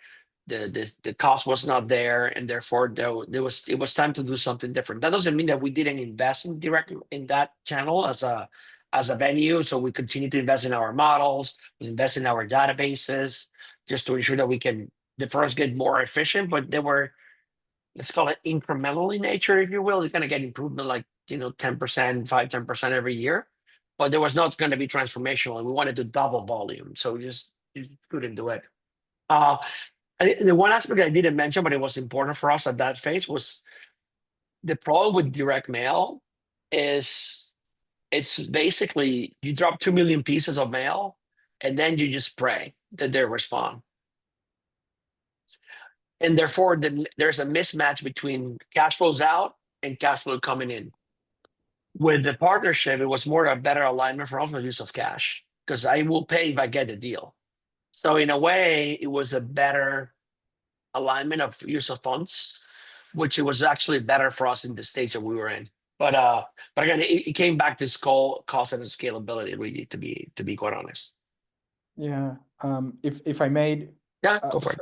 Speaker 2: the cost was not there, and therefore it was time to do something different. That doesn't mean that we didn't invest in that channel as a venue. So we continue to invest in our models, we invest in our databases, just to ensure that we can the first get more efficient. But they were, let's call it incremental in nature, if you will. You're gonna get improvement like 10%, 5-10% every year. But there was not going to be transformational, and we wanted to double volume. So we just couldn't do it. The one aspect I didn't mention, but it was important for us at that phase, was the problem with direct mail is it's basically you drop 2 million pieces of mail and then you just pray that they respond. And therefore, there's a mismatch between cash flows out and cash flow coming in. With the partnership, it was more a better alignment for us with use of cash because I will pay if I get the deal. So in a way, it was a better alignment of use of funds, which it was actually better for us in the stage that we were in. But again, it came back to cost and scalability, really, to be quite honest.
Speaker 8: Yeah. If I may,
Speaker 2: Yeah, go for it.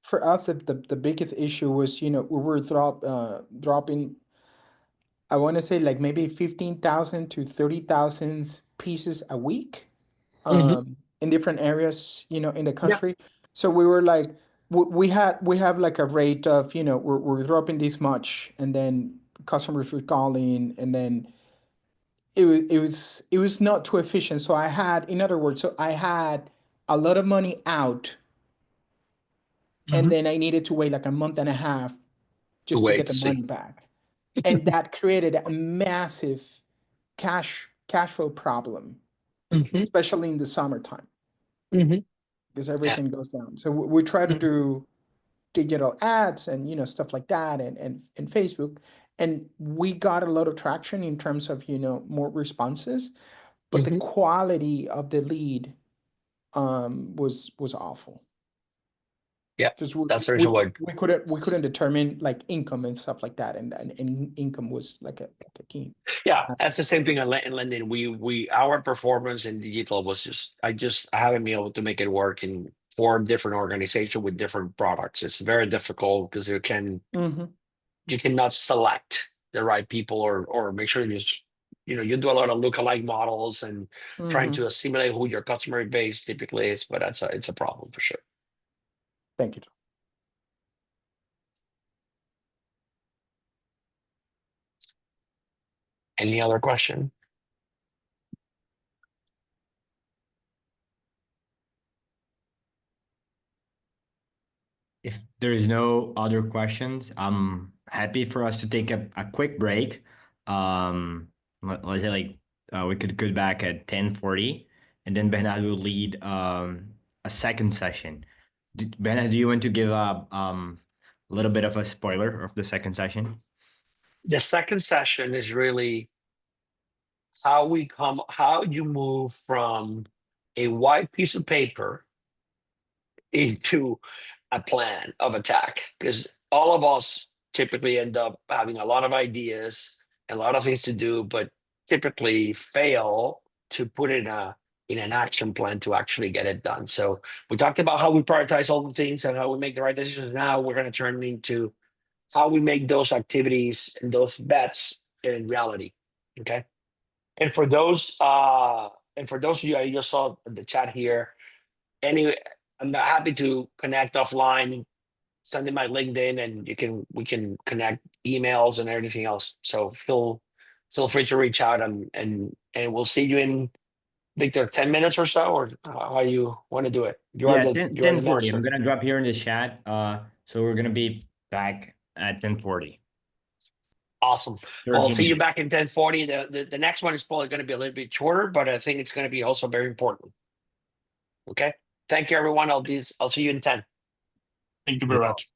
Speaker 8: For us, the biggest issue was, we were dropping, I want to say like maybe 15,000 to 30,000 pieces a week, in different areas, in the country. So we were like, we have like a rate of, we're dropping this much, and then customers were calling, and then it was not too efficient. So in other words, I had a lot of money out, and then I needed to wait like a month and a half just to get the money back. And that created a massive cash flow problem, especially in the summertime, because everything goes down. So we try to do digital ads and stuff like that, and Facebook, and we got a lot of traction in terms of more responses, but the quality of the lead was awful.
Speaker 2: Yeah,
Speaker 8: because
Speaker 2: that's the reason why.
Speaker 8: we couldn't determine like income and stuff like that, and income was like a key.
Speaker 2: Yeah, that's the same thing in lending. Our performance in digital was I haven't been able to make it work in 4 different organizations with different products. It's very difficult because you cannot select the right people or make sure you do a lot of lookalike models and trying to assimilate who your customer base typically is, but it's a problem for sure.
Speaker 8: Thank you.
Speaker 2: Any other question?
Speaker 7: If there's no other questions, I'm happy for us to take a quick break. Let's say like we could go back at 10:40, and then Bernardo will lead a second session. Bernardo, do you want to give a little bit of a spoiler of the second session?
Speaker 2: The second session is really how you move from a white piece of paper into a plan of attack, because all of us typically end up having a lot of ideas and a lot of things to do, but typically fail to put in an action plan to actually get it done. So we talked about how we prioritize all the things and how we make the right decisions. Now we're going to turn into how we make those activities and those bets in reality. Okay. And for those of you, I just saw the chat here. Anyway, I'm happy to connect offline, send in my LinkedIn, and we can connect emails and everything else. So feel free to reach out, and we'll see you in, Victor, 10 minutes or so, or how you want to do it. You're the
Speaker 7: 10:40. I'm
Speaker 2: master.
Speaker 7: gonna drop here in the chat. So we're gonna be back at 10:40.
Speaker 2: Awesome. Well, I'll
Speaker 7: 13
Speaker 2: see you
Speaker 7: minutes.
Speaker 2: back in 10:40. The next one is probably going to be a little bit shorter, but I think it's going to be also very important. Okay. Thank you, everyone. I'll see you in 10. Thank you very much.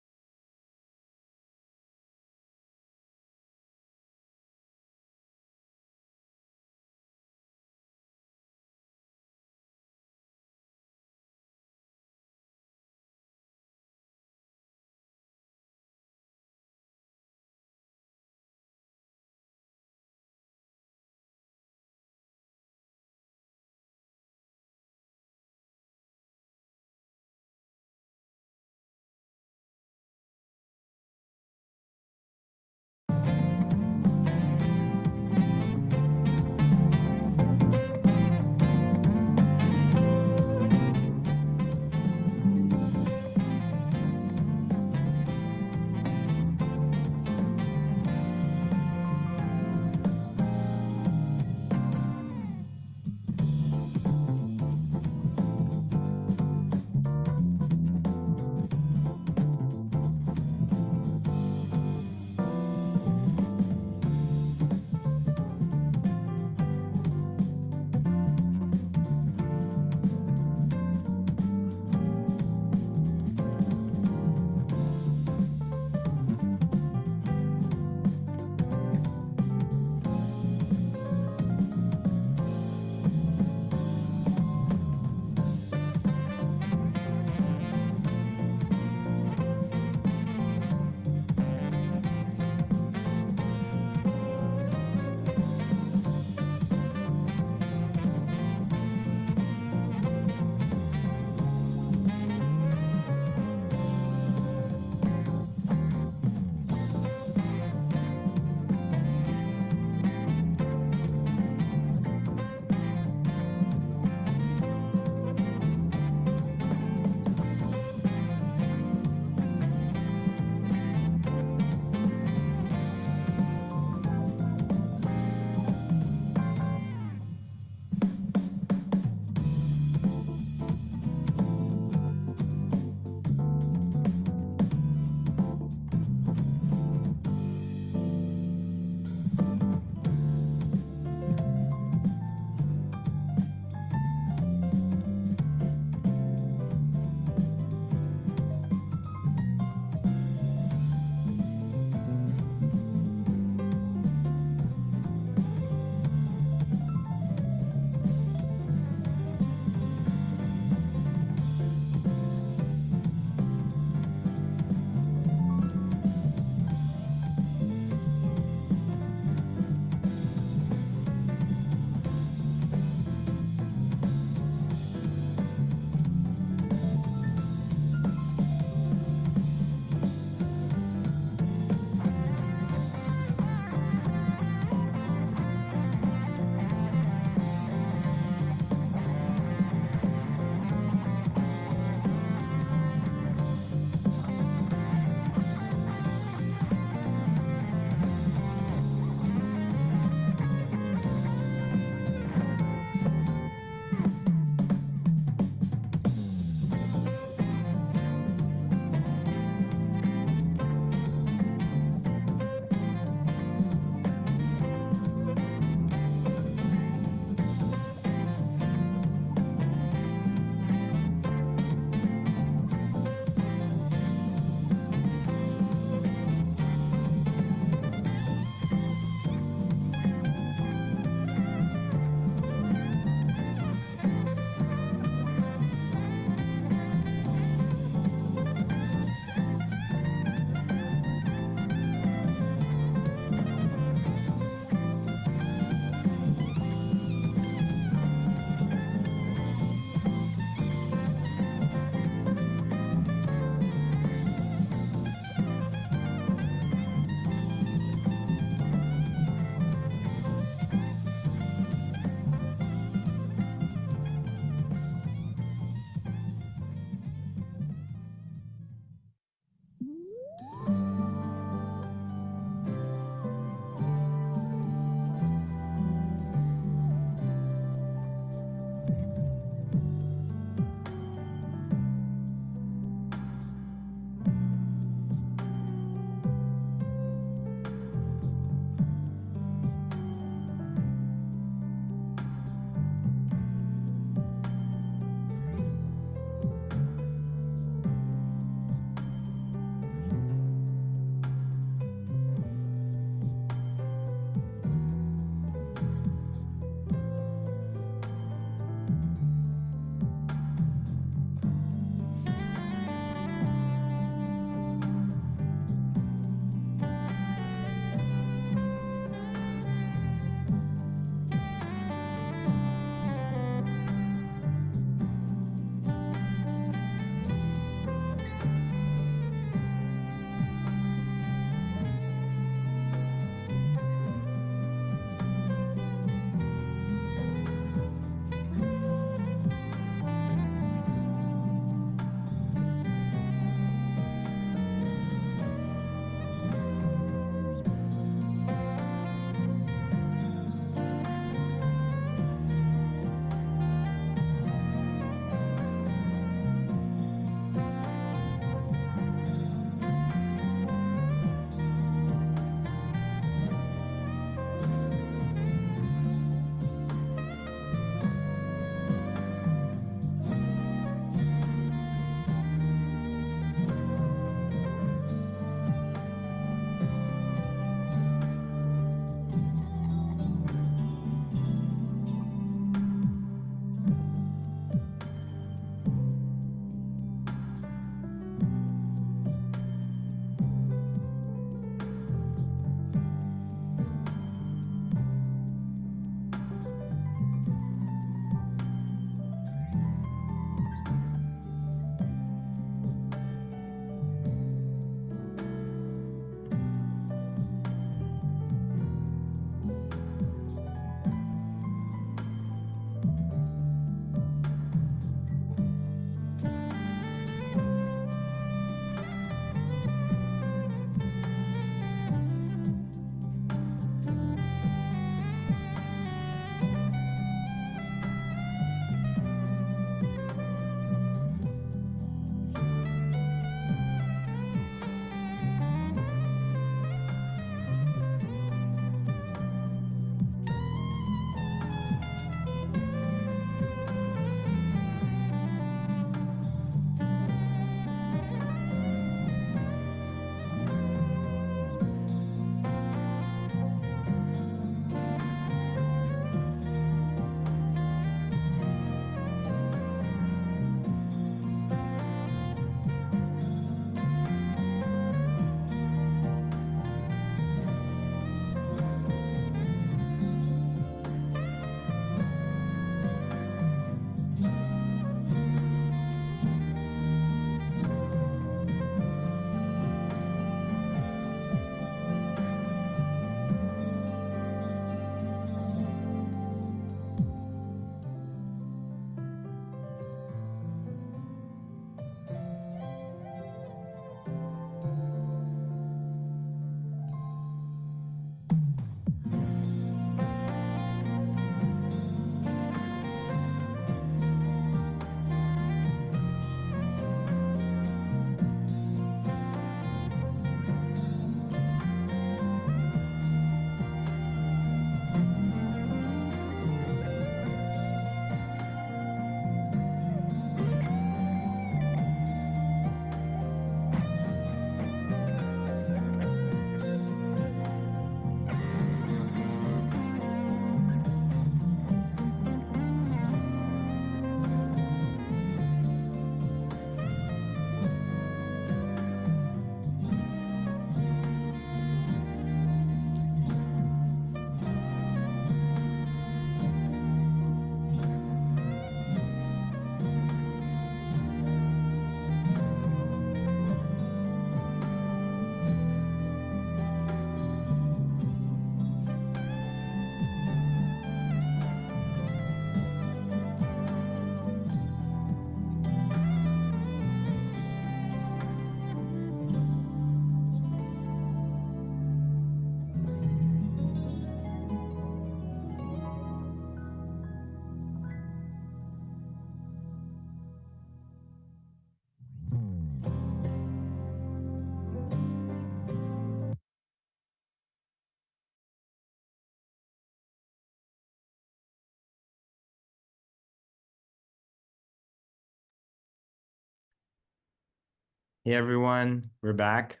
Speaker 7: Hey everyone, we're back.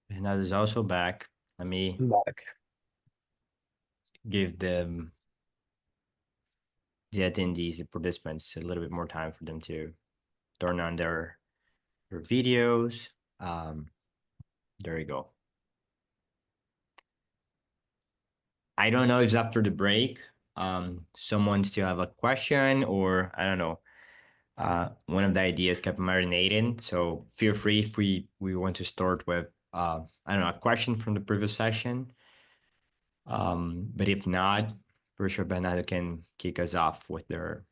Speaker 7: Bernardo is also back. Let me
Speaker 2: Back.
Speaker 7: give the attendees, the participants, a little bit more time for them to turn on their videos. There you go. I don't know if after the break, someone still have a question, or I don't know. One of the ideas kept marinating. So feel free if we want to start with I don't know, a question from the previous session. But if not, pretty sure Bernardo can kick us off with the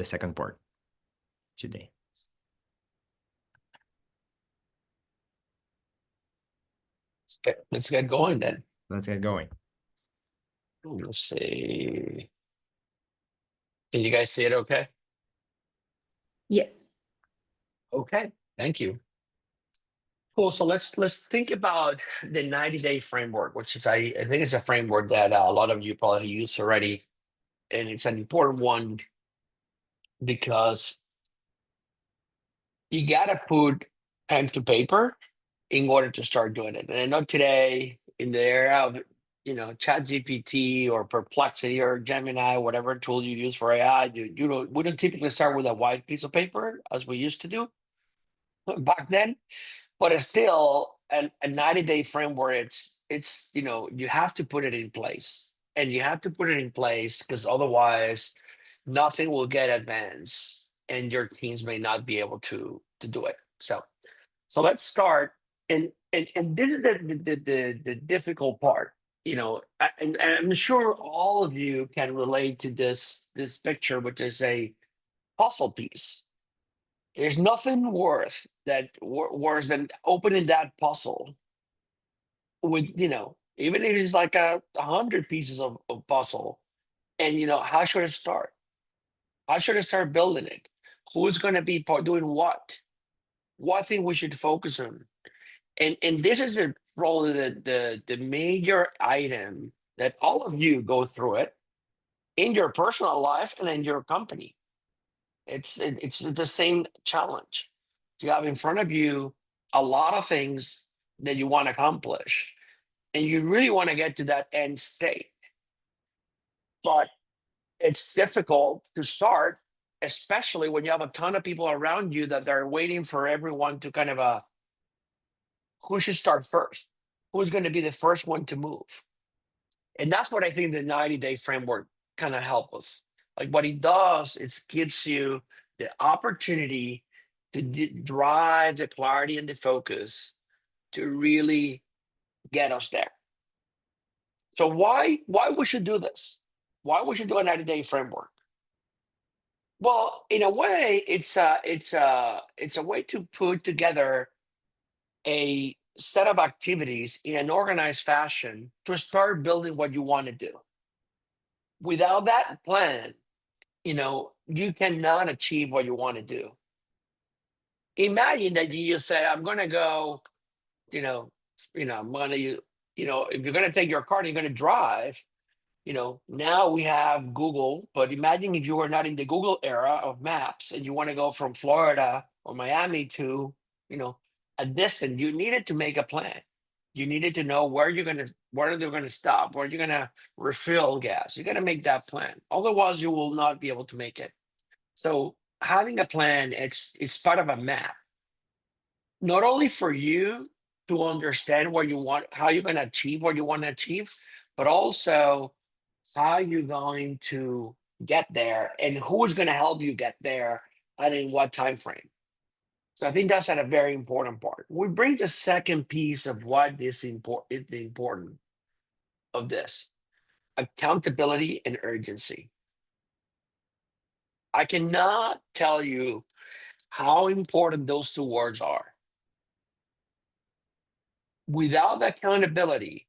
Speaker 7: second part today.
Speaker 2: Let's get going then.
Speaker 7: Let's get going.
Speaker 2: Let's see. Can you guys see it okay?
Speaker 1: Yes.
Speaker 2: Okay, thank you. Cool. So let's think about the 90-day framework, which is I think it's a framework that a lot of you probably use already, and it's an important one because you gotta put pen to paper in order to start doing it. And I know today in the era of Chat GPT or Perplexity or Gemini, whatever tool you use for AI, we don't typically start with a white piece of paper as we used to do back then. But it's still a 90-day framework. It's you have to put it in place, and you have to put it in place because otherwise nothing will get advanced and your teams may not be able to do it. So let's start. And this is the difficult part. And I'm sure all of you can relate to this picture, which is a puzzle piece. There's nothing worse than opening that puzzle with, even if it's like 100 pieces of puzzle, and how should I start? How should I start building it? Who's going to be doing what? What thing we should focus on? And this is probably the major item that all of you go through it in your personal life and in your company. It's the same challenge. You have in front of you a lot of things that you want to accomplish, and you really want to get to that end state. But it's difficult to start, especially when you have a ton of people around you that are waiting for everyone to kind of who should start first? Who's going to be the first one to move? And that's what I think the 90-day framework kind of helps us. Like what it does is gives you the opportunity to drive the clarity and the focus to really get us there. So why we should do this? Why we should do a 90-day framework? Well, in a way, it's a way to put together a set of activities in an organized fashion to start building what you want to do. Without that plan, you cannot achieve what you want to do. Imagine that you just say, I'm going to go, I'm going to, if you're going to take your car and you're going to drive, now we have Google, but imagine if you were not in the Google era of maps and you want to go from Florida or Miami to, a distance, you needed to make a plan. You needed to know where they're going to stop, where you're going to refill gas. You're going to make that plan. Otherwise, you will not be able to make it. So having a plan, it's part of a map, not only for you to understand what you want, how you're going to achieve what you want to achieve, but also how you're going to get there and who is going to help you get there and in what time frame. So I think that's a very important part. We bring the second piece of what is the important of this: accountability and urgency. I cannot tell you how important those two words are. Without accountability,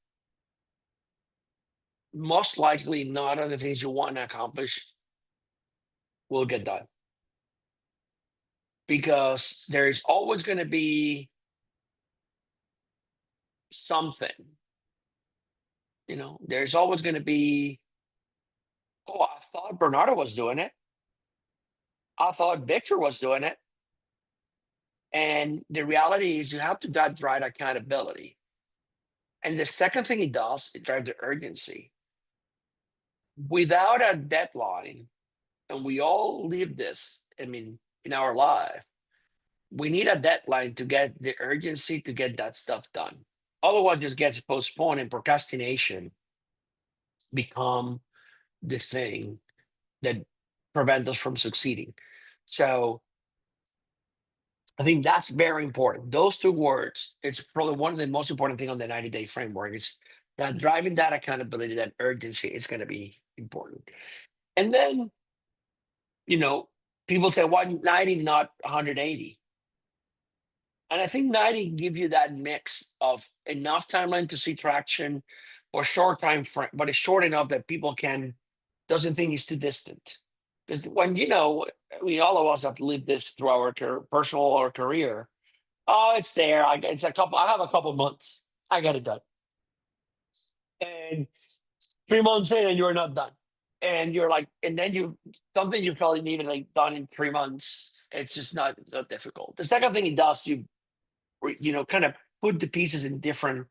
Speaker 2: most likely none of the things you want to accomplish will get done. Because there is always going to be something There's always going to be, oh, I thought Bernardo was doing it. I thought Victor was doing it. And the reality is you have to drive accountability. And the second thing it does, it drives the urgency. Without a deadline, and we all live this, in our life, we need a deadline to get the urgency to get that stuff done. Otherwise, it just gets postponed, and procrastination become the thing that prevents us from succeeding. So I think that's very important. Those two words, it's probably one of the most important things on the 90-day framework is that driving that accountability, that urgency is going to be important. And then, people say, why 90, not 180? And I think 90 give you that mix of enough timeline to see traction or short time frame, but it's short enough that people doesn't think it's too distant. Because when, all of us have lived this through our personal or career. Oh, it's there. I have a couple months. I get it done. And 3 months in and you're not done. And you're like, and then something you felt you needed done in 3 months. It's just not difficult. The second thing it does, you kind of put the pieces in different,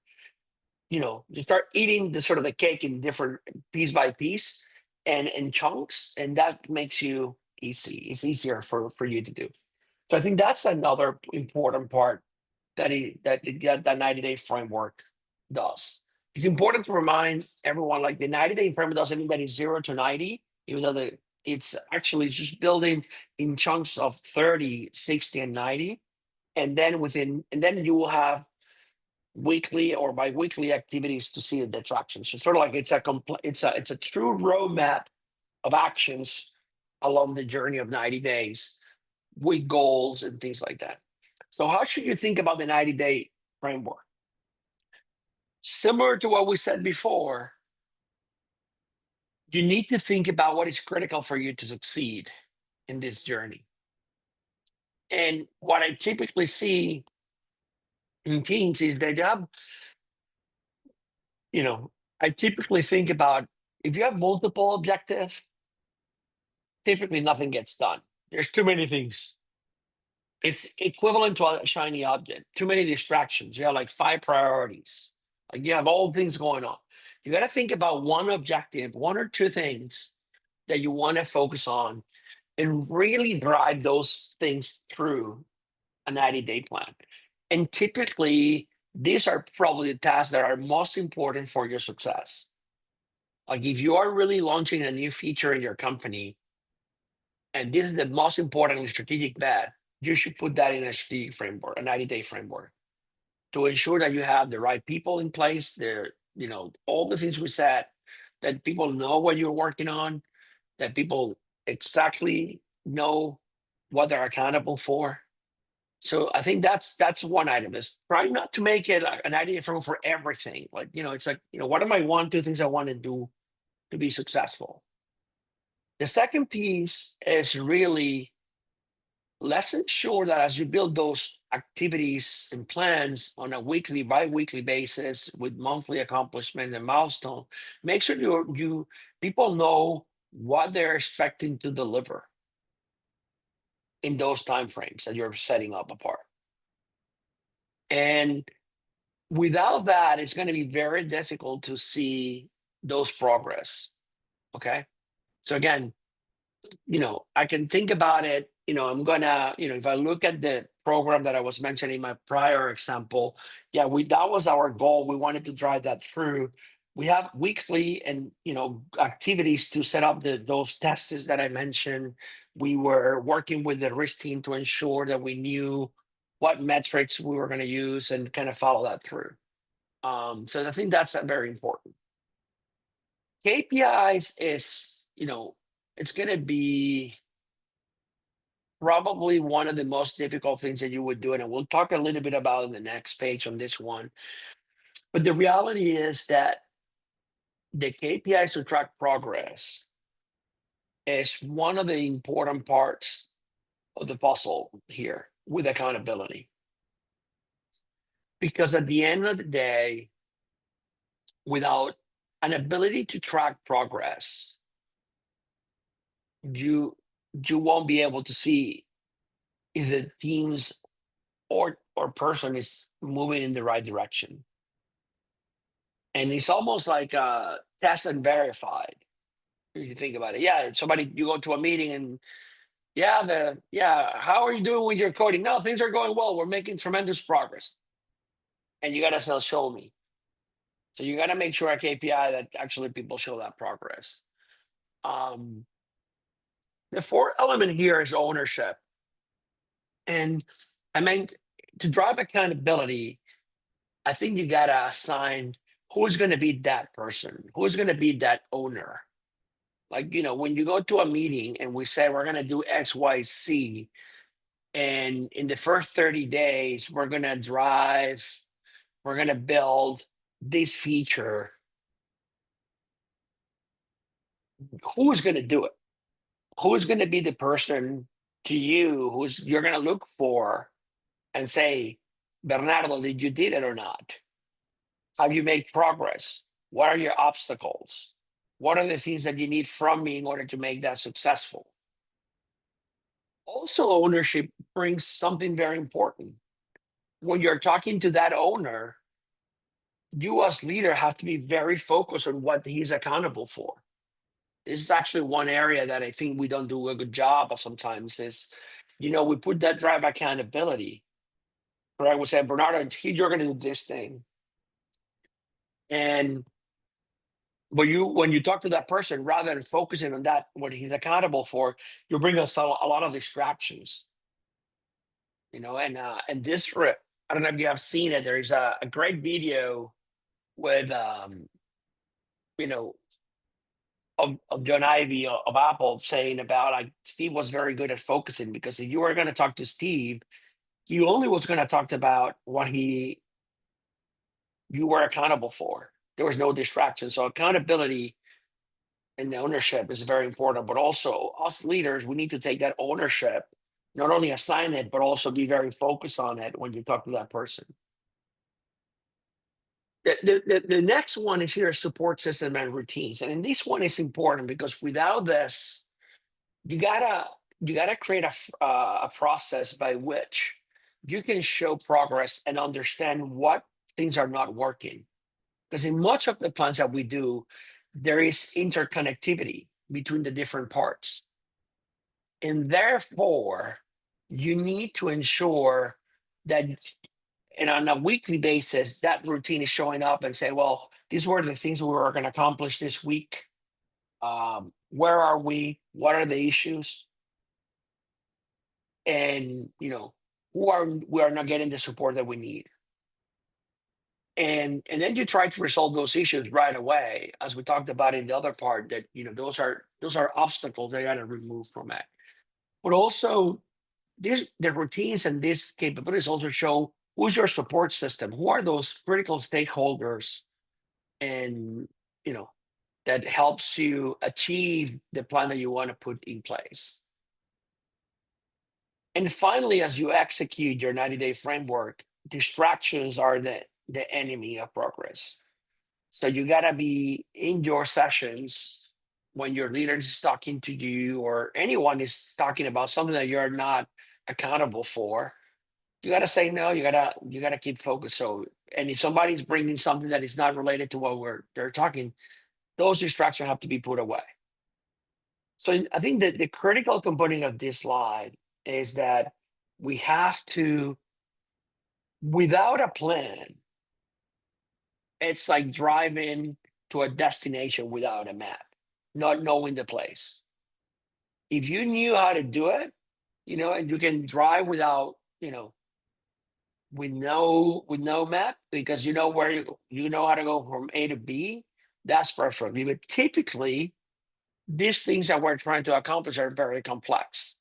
Speaker 2: you start eating the sort of the cake in different piece by piece and in chunks, and that makes you easy. It's easier for you to do. So I think that's another important part that that 90-day framework does. It's important to remind everyone, like the 90-day framework doesn't mean that it's 0 to 90, even though it's actually just building in chunks of 30, 60, and 90. And then you will have weekly or bi-weekly activities to see the traction. So sort of like it's a true roadmap of actions along the journey of 90 days with goals and things like that. So how should you think about the 90-day framework? Similar to what we said before, you need to think about what is critical for you to succeed in this journey. And what I typically see in teams is they have, I typically think about if you have multiple objectives, typically nothing gets done. There's too many things. It's equivalent to a shiny object, too many distractions. You have like 5 priorities. Like you have all things going on. You got to think about one objective, 1 or 2 things that you want to focus on and really drive those things through a 90-day plan. And typically, these are probably the tasks that are most important for your success. Like if you are really launching a new feature in your company, and this is the most important strategic bet, you should put that in a strategic framework, a 90-day framework, to ensure that you have the right people in place. All the things we said, that people know what you're working on, that people exactly know what they're accountable for. So I think that's one item. Is try not to make it an idea for everything. Like, it's like, what are my 1, 2 things I want to do to be successful? The second piece is really let's ensure that as you build those activities and plans on a weekly, bi-weekly basis with monthly accomplishments and milestone, make sure people know what they're expecting to deliver in those timeframes that you're setting up apart. And without that, it's going to be very difficult to see those progress. Okay. So again, I can think about it. I'm gonna, if I look at the program that I was mentioning in my prior example, that was our goal. We wanted to drive that through. We have weekly and activities to set up those tests that I mentioned. We were working with the risk team to ensure that we knew what metrics we were going to use and kind of follow that through. So I think that's very important. KPIs is, it's going to be probably one of the most difficult things that you would do. And we'll talk a little bit about in the next page on this one. But the reality is that the KPIs to track progress is one of the important parts of the puzzle here with accountability. Because at the end of the day, without an ability to track progress, you won't be able to see if the teams or person is moving in the right direction. And it's almost like test and verified. If you think about it, yeah, somebody, you go to a meeting and how are you doing with your coding? No, things are going well. We're making tremendous progress. And you gotta show me. So you gotta make sure a KPI that actually people show that progress. The fourth element here is ownership. And I mean, to drive accountability, I think you gotta assign who's gonna be that person, who's gonna be that owner. Like, when you go to a meeting and we say we're gonna do X, Y, Z, and in the first 30 days, we're gonna build this feature, who's gonna do it? Who's gonna be the person to you you're gonna look for and say, Bernardo, did you did it or not? Have you made progress? What are your obstacles? What are the things that you need from me in order to make that successful? Also, ownership brings something very important. When you're talking to that owner, you as leader have to be very focused on what he's accountable for. This is actually one area that I think we don't do a good job of sometimes is, we put that drive accountability. Right? We say, Bernardo, you're going to do this thing. And when you talk to that person, rather than focusing on that, what he's accountable for, you bring us a lot of distractions. And this, I don't know if you have seen it. There's a great video with, of John Ivey of Apple saying about like Steve was very good at focusing, because if you were going to talk to Steve, he only was going to talk about what you were accountable for. There was no distraction. So accountability and the ownership is very important, but also us leaders, we need to take that ownership, not only assign it, but also be very focused on it when you talk to that person. The next one is here, support system and routines. And in this one is important because without this, you gotta create a process by which you can show progress and understand what things are not working. Because in much of the plans that we do, there is interconnectivity between the different parts. And therefore, you need to ensure that, and on a weekly basis, that routine is showing up and say, well, these were the things we were going to accomplish this week. Where are we? What are the issues? And, we are not getting the support that we need. And then you try to resolve those issues right away, as we talked about in the other part, that, those are obstacles they got to remove from it. But also, the routines and these capabilities also show who's your support system, who are those critical stakeholders, and that helps you achieve the plan that you want to put in place. And finally, as you execute your 90-day framework, distractions are the enemy of progress. So you gotta be in your sessions when your leader is talking to you or anyone is talking about something that you're not accountable for. You gotta say no. You gotta keep focused. So, and if somebody's bringing something that is not related to what they're talking, those distractions have to be put away. So I think that the critical component of this slide is that we have to, without a plan, it's like driving to a destination without a map, not knowing the place. If you knew how to do it, and you can drive without, with no map, because you know where you know how to go from A to B, that's perfect. But typically, these things that we're trying to accomplish are very complex.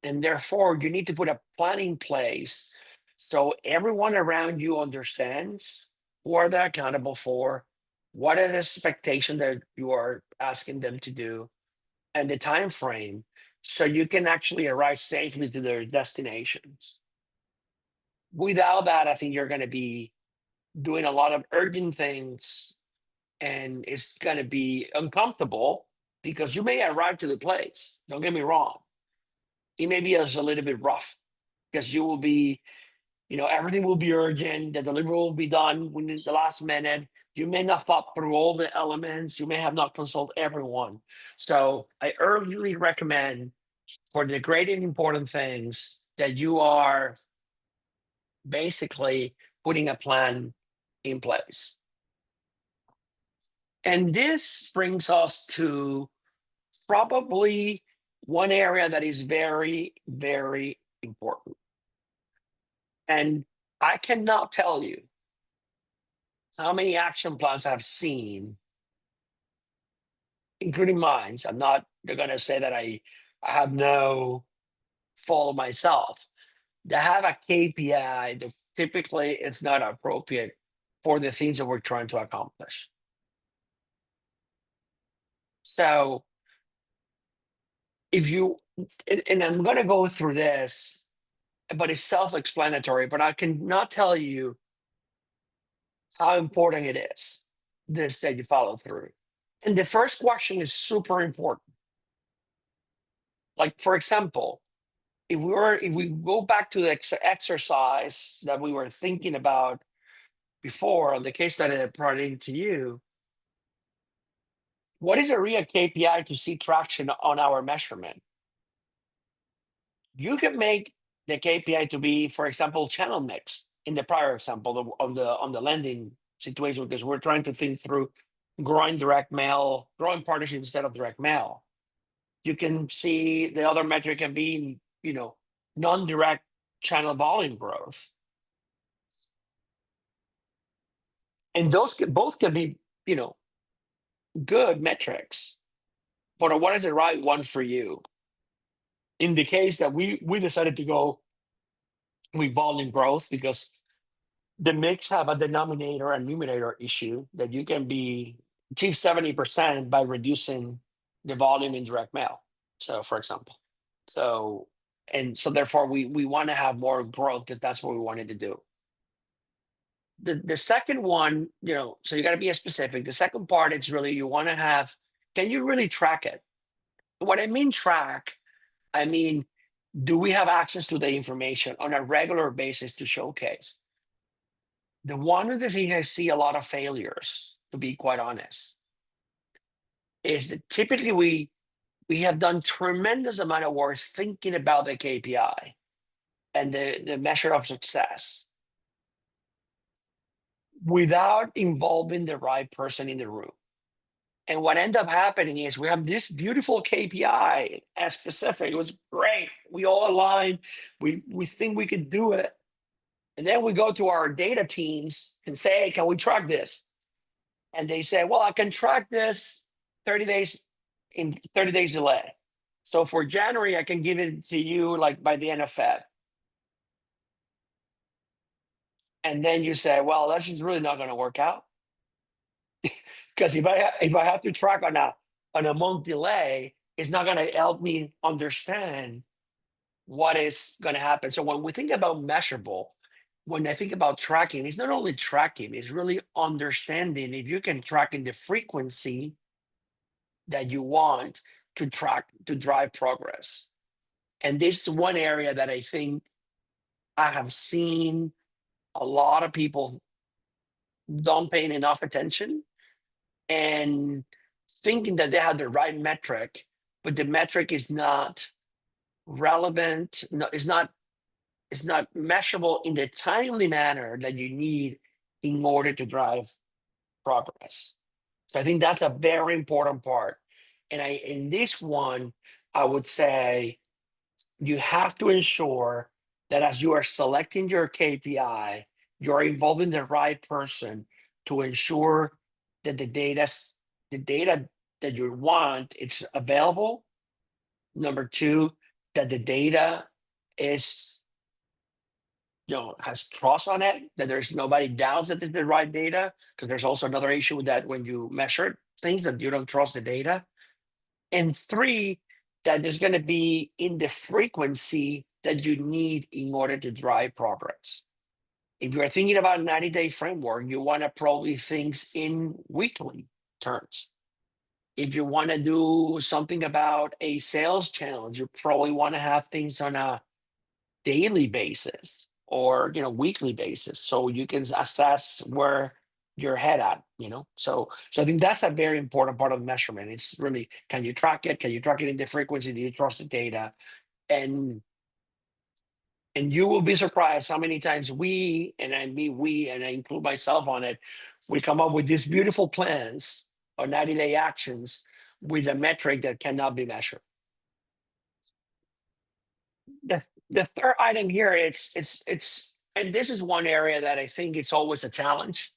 Speaker 2: And therefore, you need to put a plan in place so everyone around you understands who are they accountable for, what are the expectations that you are asking them to do, and the time frame, so you can actually arrive safely to their destinations. Without that, I think you're going to be doing a lot of urgent things and it's going to be uncomfortable because you may arrive to the place. Don't get me wrong. It may be a little bit rough because you will be, everything will be urgent. The delivery will be done within the last minute. You may not thought through all the elements. You may have not consulted everyone. So I urgently recommend, for the great and important things, that you are basically putting a plan in place. And this brings us to probably one area that is very, very important. And I cannot tell you how many action plans I've seen, including mine. I'm not going to say that I have no fault myself. To have a KPI that typically it's not appropriate for the things that we're trying to accomplish. So if you, and I'm going to go through this, but it's self-explanatory, but I cannot tell you how important it is, this that you follow through. And the first question is super important. Like, for example, if we go back to the exercise that we were thinking about before on the case study that I brought into you, what is a real KPI to see traction on our measurement? You can make the KPI to be, for example, channel mix in the prior example on the lending situation, because we're trying to think through growing direct mail, growing partnership instead of direct mail. You can see the other metric can be, non-direct channel volume growth. And those both can be, good metrics. But what is the right one for you? In the case that we decided to go with volume growth, because the mix have a denominator and numerator issue that you can achieve 70% by reducing the volume in direct mail. So, for example, so therefore we want to have more growth, because that's what we wanted to do. The second one, so you got to be specific. The second part is really, you want to have, can you really track it? What I mean track, I mean, do we have access to the information on a regular basis to showcase? One of the things I see a lot of failures, to be quite honest, is that typically we have done tremendous amount of work thinking about the KPI and the measure of success without involving the right person in the room. And what ended up happening is we have this beautiful KPI as specific. It was great. We all aligned. We think we could do it. And then we go to our data teams and say, hey, can we track this? And they say, well, I can track this 30 days in 30 days delay. So for January, I can give it to you like by the end of Feb. And then you say, well, that's just really not going to work out. Because if I have to track on a month delay, it's not going to help me understand what is going to happen. So when we think about measurable, when I think about tracking, it's not only tracking, it's really understanding if you can track in the frequency that you want to track to drive progress. And this is one area that I think I have seen a lot of people don't pay enough attention and thinking that they have the right metric, but the metric is not relevant. No, it's not measurable in the timely manner that you need in order to drive progress. So I think that's a very important part. And in this one, I would say you have to ensure that as you are selecting your KPI, you're involving the right person to ensure that the data that you want, it's available. Number two, that the data is, has trust on it, that there's nobody doubts that it's the right data, because there's also another issue with that when you measure things that you don't trust the data. And three, that there's going to be in the frequency that you need in order to drive progress. If you're thinking about a 90-day framework, you want to probably things in weekly terms. If you want to do something about a sales challenge, you probably want to have things on a daily basis or weekly basis, so you can assess where you're head at. So I think that's a very important part of measurement. It's really, can you track it? Can you track it in the frequency? Do you trust the data? And you will be surprised how many times we, and I include myself on it, we come up with these beautiful plans or 90-day actions with a metric that cannot be measured. The third item here, it's and this is one area that I think it's always a challenge,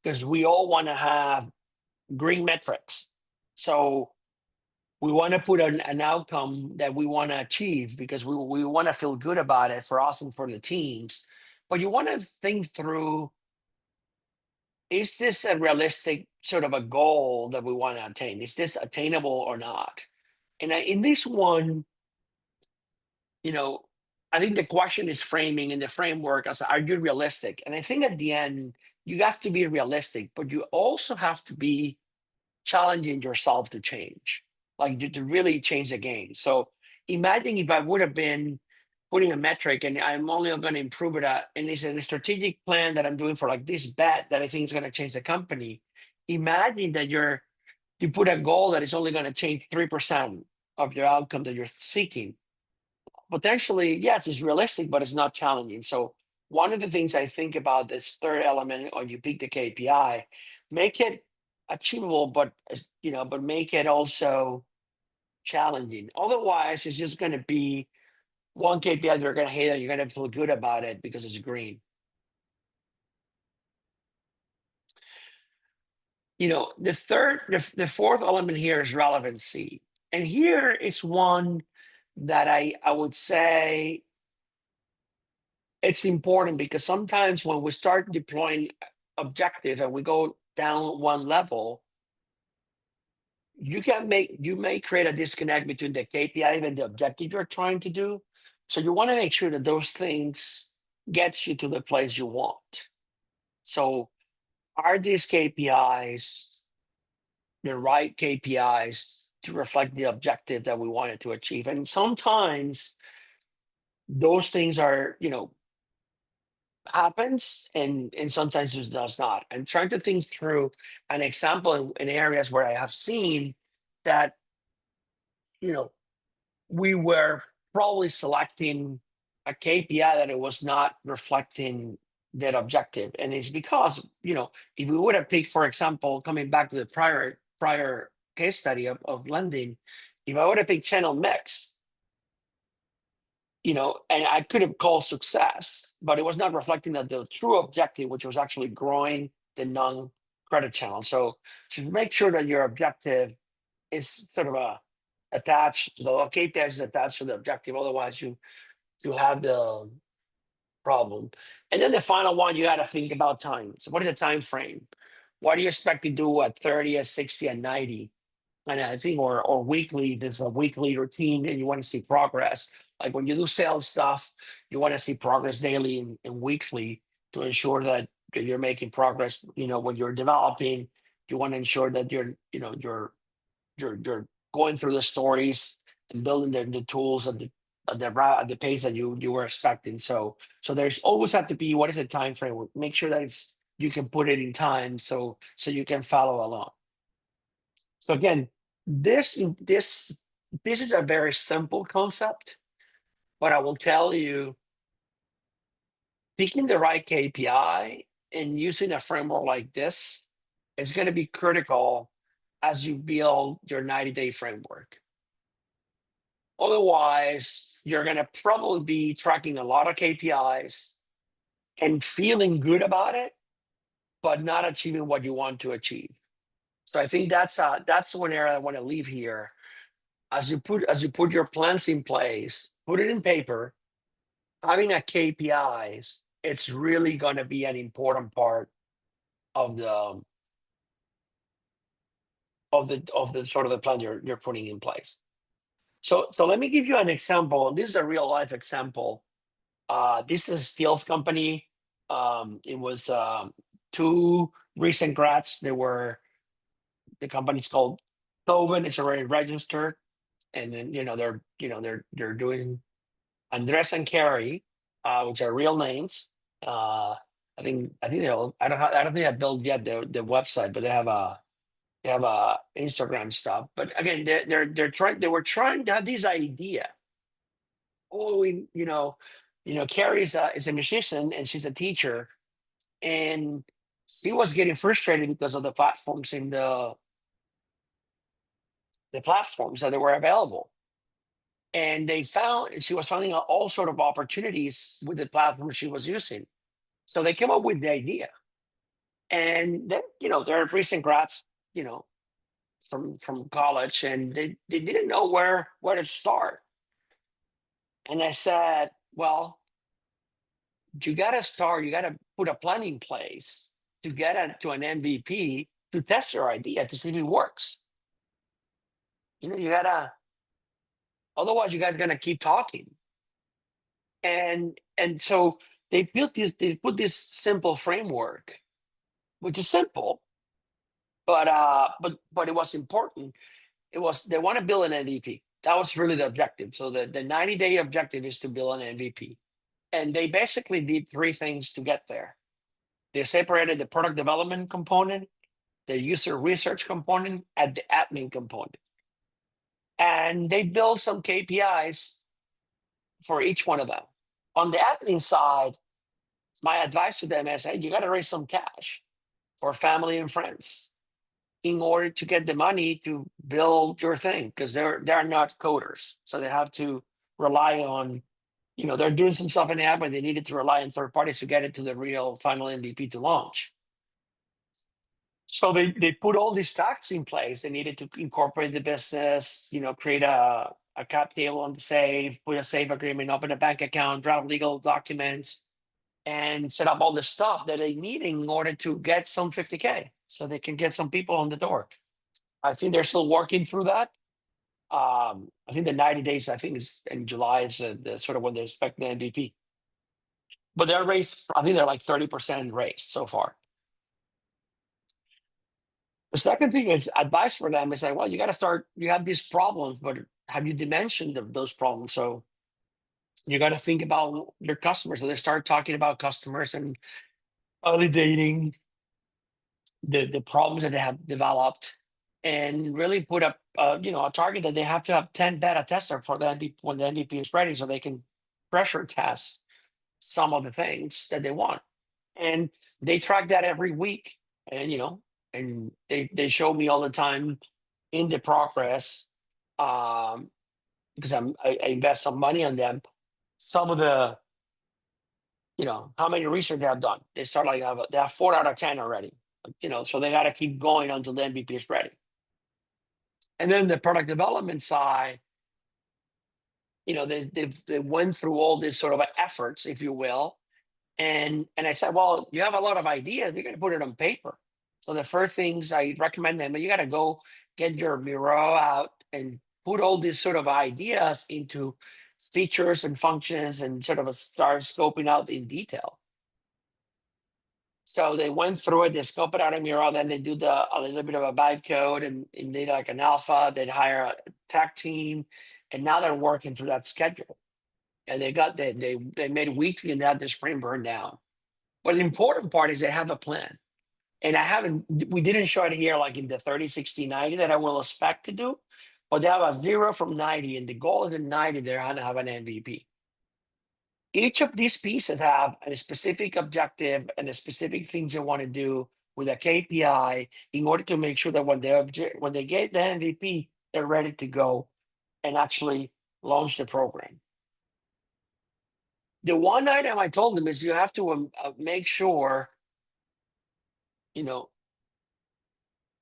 Speaker 2: because we all want to have green metrics. So we want to put an outcome that we want to achieve because we want to feel good about it for us and for the teams. But you want to think through, is this a realistic sort of a goal that we want to attain? Is this attainable or not? And in this one, I think the question is framing in the framework as, are you realistic? And I think at the end, you have to be realistic, but you also have to be challenging yourself to change, like to really change the game. So imagine if I would have been putting a metric and I'm only going to improve it, and it's a strategic plan that I'm doing for like this bet that I think is going to change the company. Imagine that you put a goal that is only going to change 3% of your outcome that you're seeking. Potentially, yes, it's realistic, but it's not challenging. So one of the things I think about this third element, or you pick the KPI, make it achievable, but make it also challenging. Otherwise, it's just going to be one KPI you're going to hate and you're going to feel good about it because it's green. The fourth element here is relevancy, and here is one that I would say it's important, because sometimes when we start deploying objective and we go down one level, you may create a disconnect between the KPI and the objective you're trying to do. So you want to make sure that those things get you to the place you want. So are these KPIs the right KPIs to reflect the objective that we wanted to achieve? And sometimes those things are, happens, and sometimes it does not. I'm trying to think through an example in areas where I have seen that, we were probably selecting a KPI that it was not reflecting that objective. And it's because, if we would have picked, for example, coming back to the prior case study of lending, if I would have picked channel mix, and I could have called success, but it was not reflecting that the true objective, which was actually growing the non-credit channel. So make sure that your objective is sort of attached, the KPI is attached to the objective. Otherwise, you have the problem. And then the final one, you got to think about time. So what is the time frame? What do you expect to do at 30, at 60, at 90? And I think, or weekly, there's a weekly routine and you want to see progress. Like when you do sales stuff, you want to see progress daily and weekly to ensure that you're making progress. When you're developing, you want to ensure that you're going through the stories and building the tools at the pace that you were expecting. So there's always have to be, what is the time frame? Make sure that you can put it in time so you can follow along. So again, this is a very simple concept, but I will tell you, picking the right KPI and using a framework like this is going to be critical as you build your 90-day framework. Otherwise, you're going to probably be tracking a lot of KPIs and feeling good about it, but not achieving what you want to achieve. So I think that's one area I want to leave here. As you put your plans in place, put it in paper. Having a KPIs, it's really going to be an important part of the sort of the plan you're putting in place. So let me give you an example. This is a real life example. This is a steel company. It was two recent grads. They were the company's called Coven. It's already registered, and then they're doing Andres and Carrie, which are real names. I think they'll. I don't think I built yet the website, but they have a Instagram stuff. But again, they were trying to have this idea. Oh, Carrie is a musician and she's a teacher, and she was getting frustrated because of the platforms the platforms that were available. And she was finding all sort of opportunities with the platform she was using. So they came up with the idea. And then, they're recent grads, from college, and they didn't know where to start. And I said, well, you got to put a plan in place to get to an MVP to test your idea to see if it works. Otherwise you guys are going to keep talking. And so they put this simple framework, which is simple, but it was important. They want to build an MVP. That was really the objective. So the 90-day objective is to build an MVP. And they basically did three things to get there. They separated the product development component, the user research component, and the admin component. And they built some KPIs for each one of them. On the admin side, my advice to them is, hey, you got to raise some cash for family and friends in order to get the money to build your thing, because they're not coders. So they have to rely on, they're doing some stuff in the app, but they needed to rely on third parties to get it to the real final MVP to launch. So they put all these stacks in place. They needed to incorporate the business, create a cap table on the safe, put a safe agreement, open a bank account, draft legal documents, and set up all the stuff that they need in order to get some 50K so they can get some people on the door. I think they're still working through that. I think the 90 days, I think is in July is the sort of when they expect the MVP. But they're raised, I think they're like 30% raised so far. The second thing is advice for them is like, well, you got to start, you have these problems, but have you dimensioned those problems? So you got to think about your customers. So they start talking about customers and validating the problems that they have developed, and really put up a target that they have to have 10 beta testers for the MVP when the MVP is ready, so they can pressure test some of the things that they want. And they track that every week, and and they show me all the time in the progress, because I invest some money on them. Some of the how many research they have done. They start they have 4 out of 10 already. So they got to keep going until the MVP is ready. And then the product development side, they went through all these sort of efforts, if you will. And I said, well, you have a lot of ideas. You're going to put it on paper. So the first things I recommend them, you got to go get your Miro out and put all these sort of ideas into features and functions and sort of start scoping out in detail. So they went through it, they scope it out in Miro, then they do a little bit of a vibe code and they like an alpha, they'd hire a tech team, and now they're working through that schedule. And they made weekly and they had the sprint burn down. But the important part is they have a plan. And we didn't show it here like in the 30, 60, 90 that I will expect to do, but they have a 0 from 90, and the goal is in 90, they're going to have an MVP. Each of these pieces have a specific objective and the specific things they want to do with a KPI in order to make sure that when they get the MVP, they're ready to go and actually launch the program. The one item I told them is you have to make sure,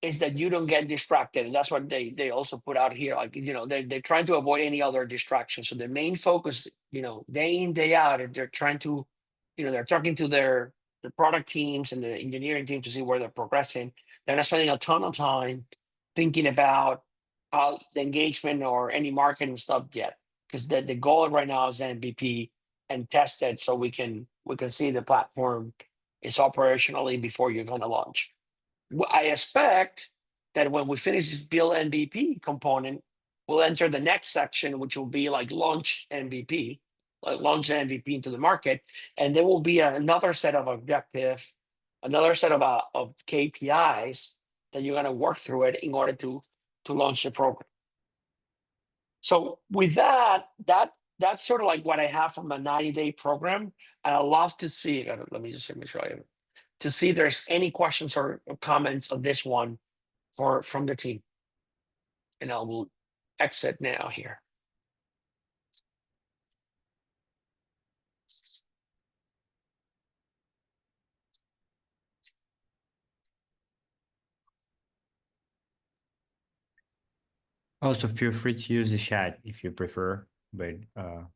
Speaker 2: is that you don't get distracted. And that's what they also put out here. Like, they're trying to avoid any other distraction. So the main focus, day in, day out, they're trying to, they're talking to the product teams and the engineering team to see where they're progressing. They're not spending a ton of time thinking about how the engagement or any marketing stuff yet. Because the goal right now is MVP. and test it so we can see the platform is operationally before you're going to launch. I expect that when we finish this build MVP component, we'll enter the next section, which will be like launch MVP, like launch MVP into the market, and there will be another set of objective, another set of KPIs that you're going to work through it in order to launch the program. So with that's sort of like what I have from a 90-day program, and I love to see. Let me just make sure I have it, to see if there's any questions or comments on this one from the team, and I will exit now here.
Speaker 7: Also, feel free to use the chat if you prefer, but to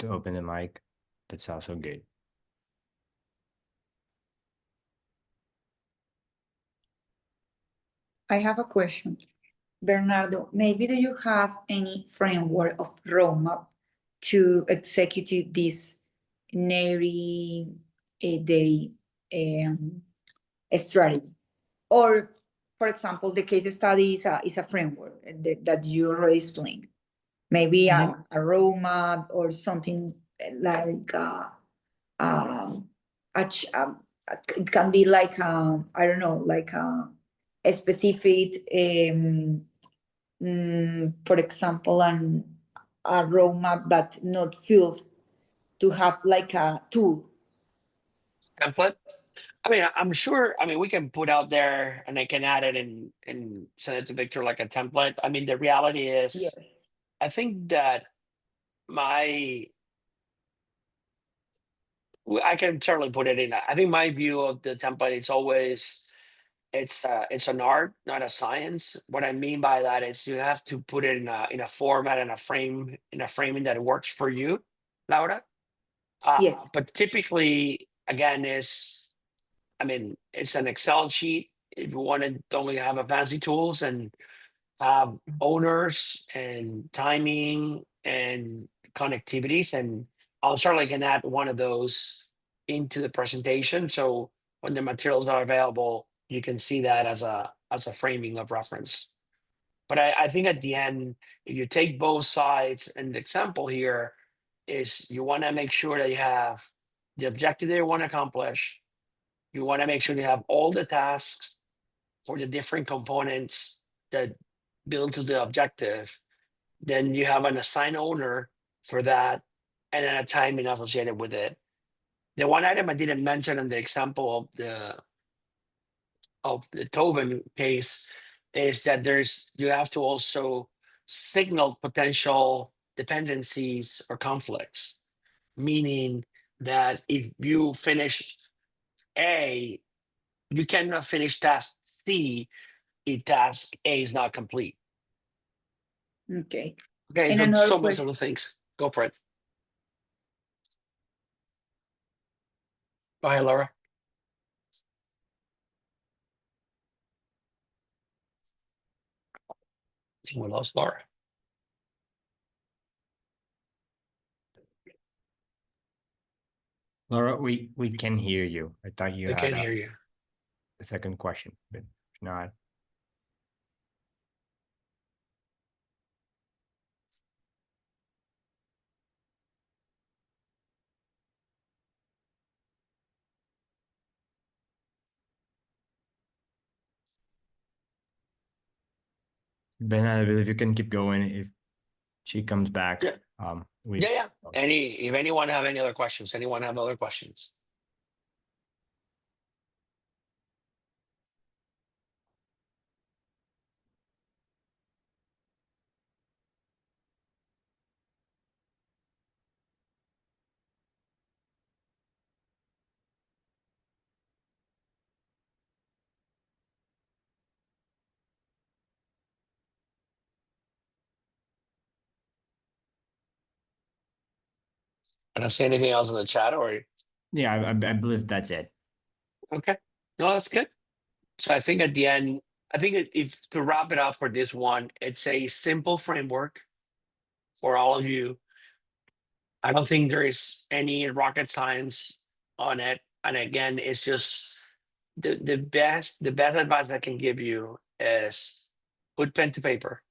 Speaker 7: open the mic, that's also good.
Speaker 9: I have a question. Bernardo, maybe do you have any framework of roadmap to execute this 90-day strategy? Or, for example, the case study is a framework that you already explained. Maybe a roadmap or something like it can be like I don't know, like a specific for example a roadmap but not filled, to have like a tool
Speaker 2: Template. I mean, I'm sure. I mean, we can put out there, and I can add it and send it to Victor like a template. I mean, the reality is,
Speaker 9: yes
Speaker 2: I think that I can certainly put it in. I think my view of the template is always it's an art, not a science. What I mean by that is you have to put it in a format and a framing that works for you, Laura.
Speaker 9: yes
Speaker 2: But typically, again, I mean, it's an Excel sheet. If you want to only have a fancy tools and have owners and timing and connectivities, and I'll certainly can add one of those into the presentation. So when the materials are available, you can see that as a framing of reference. But I think at the end, if you take both sides, and the example here is you want to make sure that you have the objective that you want to accomplish. You want to make sure you have all the tasks for the different components that build to the objective. Then you have an assigned owner for that, and then a timing associated with it. The one item I didn't mention in the example of the Tobin case is that you have to also signal potential dependencies or conflicts, meaning that if you finish A, you cannot finish task C if task A is not complete.
Speaker 9: okay
Speaker 2: Okay,
Speaker 9: and
Speaker 2: so
Speaker 9: another
Speaker 2: so much
Speaker 9: question
Speaker 2: other things. Go for it. Go ahead, Laura. I think we lost Laura.
Speaker 7: Laura, we can hear you. I thought you
Speaker 2: I
Speaker 7: had
Speaker 2: can't hear you.
Speaker 7: a second question, but if not. Ben, I believe you can keep going if she comes back.
Speaker 2: Yeah. Yeah. If anyone have any other questions, anyone have other questions? I don't see anything else in the chat, or
Speaker 7: Yeah, I believe that's it.
Speaker 2: okay. No, that's good. So I think at the end, I think if to wrap it up for this one, it's a simple framework for all of you. I don't think there is any rocket science on it. And again, it's just the best advice I can give you is put pen to paper,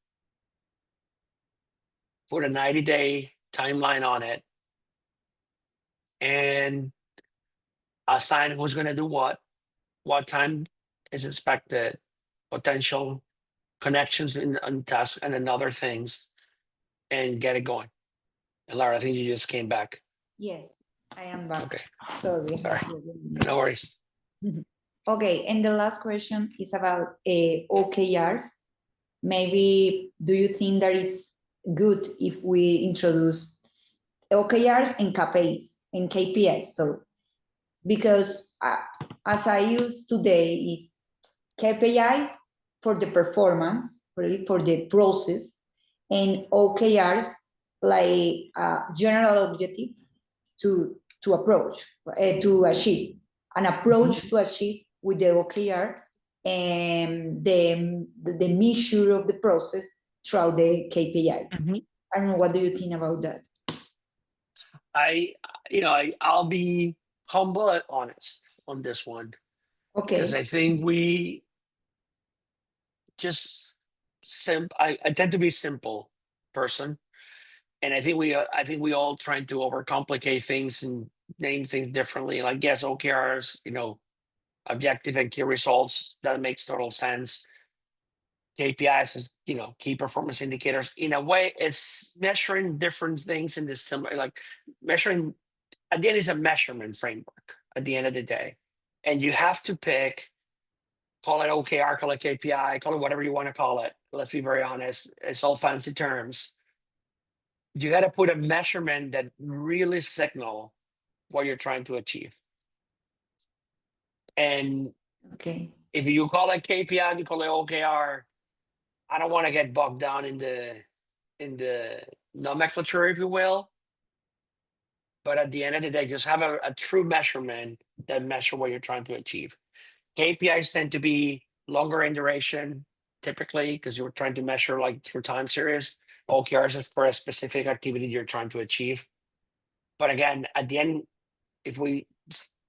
Speaker 2: put a 90-day timeline on it, and assign who's going to do what time is expected, potential connections in tasks and in other things, and get it going. And Laura, I think you just came back.
Speaker 9: Yes, I am back.
Speaker 2: Okay.
Speaker 9: Sorry.
Speaker 2: Sorry. No worries.
Speaker 9: Okay, and the last question is about OKRs. Maybe do you think that is good if we introduce OKRs and KPIs, sorry. Because as I use today is KPIs for the performance, really for the process, and OKRs like general objective to approach, to achieve, an approach to achieve with the OKR and the measure of the process throughout the KPIs. I don't know, what do you think about that?
Speaker 2: I'll be humble and honest on this one.
Speaker 9: Okay.
Speaker 2: Because I think we just I tend to be simple person. And I think we all trying to overcomplicate things and name things differently. Like, yes, OKRs, objective and key results, that makes total sense. KPIs is, key performance indicators. In a way, it's measuring different things in this similar, like measuring, at the end, is a measurement framework at the end of the day. And you have to pick, call it OKR, call it KPI, call it whatever you want to call it. Let's be very honest. It's all fancy terms. You got to put a measurement that really signal what you're trying to achieve. And
Speaker 9: okay,
Speaker 2: if you call it KPI, you call it OKR, I don't want to get bogged down in the nomenclature, if you will. But at the end of the day, just have a true measurement that measure what you're trying to achieve. KPIs tend to be longer in duration, typically, because you're trying to measure like through time series. OKRs is for a specific activity you're trying to achieve. But again, at the end, if we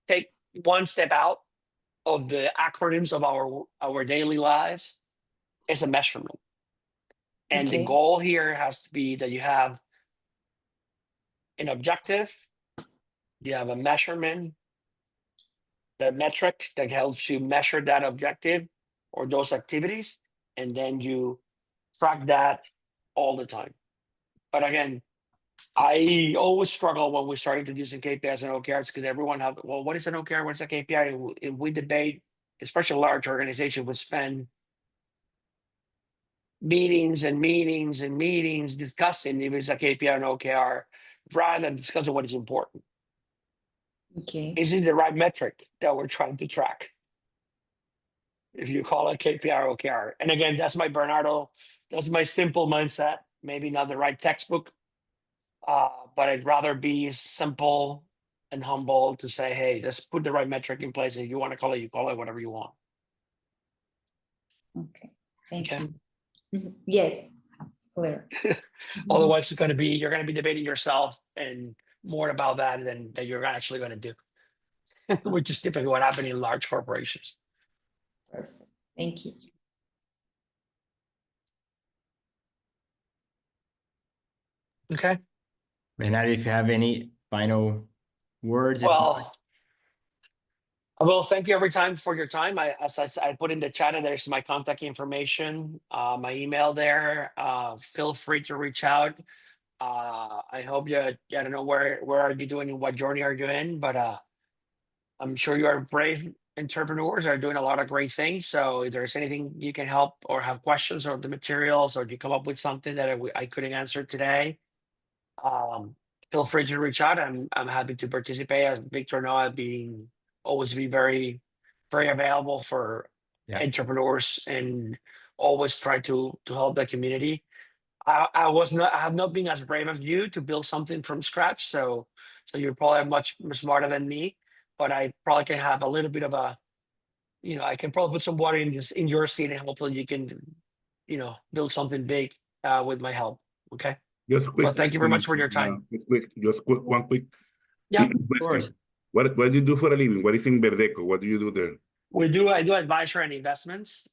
Speaker 2: take one step out of the acronyms of our daily lives, it's a measurement. And the goal here has to be that you have an objective, you have a measurement, the metric that helps you measure that objective or those activities, and then you track that all the time. But again, I always struggle when we start introducing KPIs and OKRs because everyone have, well, what is an OKR? What's a KPI? And we debate, especially large organizations would spend meetings and meetings and meetings discussing if it's a KPI and OKR rather than discussing what is important.
Speaker 9: Okay.
Speaker 2: Is it the right metric that we're trying to track? If you call it KPI or OKR. And again, that's my Bernardo, that's my simple mindset. Maybe not the right textbook, but I'd rather be simple and humble to say, hey, let's put the right metric in place. If you want to call it, you call it whatever you want.
Speaker 9: Okay, thank you. Yes, it's clear.
Speaker 2: Otherwise, you're gonna be debating yourself and more about that than you're actually going to do, which is typically what happens in large corporations.
Speaker 9: Perfect. Thank you.
Speaker 2: Okay.
Speaker 7: Bernardo, if you have any final words.
Speaker 2: Well, thank you every time for your time. I put in the chat, and there's my contact information, my email there. Feel free to reach out. I hope I don't know where are you doing and what journey are you in, but I'm sure you are brave entrepreneurs are doing a lot of great things. So if there's anything you can help or have questions or the materials, or you come up with something that I couldn't answer today, feel free to reach out. I'm happy to participate. As Victor and I always be very, very available for entrepreneurs and always try to help the community. I have not been as brave as you to build something from scratch. So you're probably much smarter than me, but I probably can have a little bit of I can probably put some water in your seat, and hopefully you can, build something big with my help. Okay.
Speaker 4: Just quick.
Speaker 2: Well, thank you very much for your time.
Speaker 4: One quick
Speaker 2: Yeah,
Speaker 7: Of course.
Speaker 4: question. What do you do for a living? What is Inverdeco? What do you do there?
Speaker 2: I do advisory and investments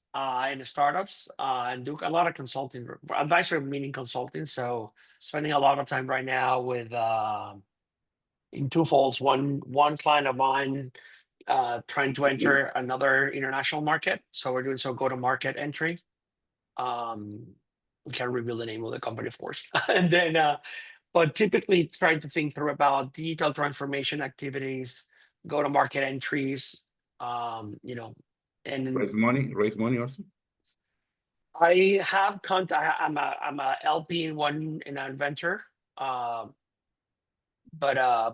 Speaker 2: in the startups and do a lot of consulting. Advisory meaning consulting. So spending a lot of time right now with in two folds. One client of mine trying to enter another international market. So we're doing some go-to-market entry. We can't reveal the name of the company, of course. And then, but typically trying to think through about digital transformation activities, go-to-market entries, you know, and
Speaker 4: Raise money also?
Speaker 2: I have contact. I'm a LP in a venture. But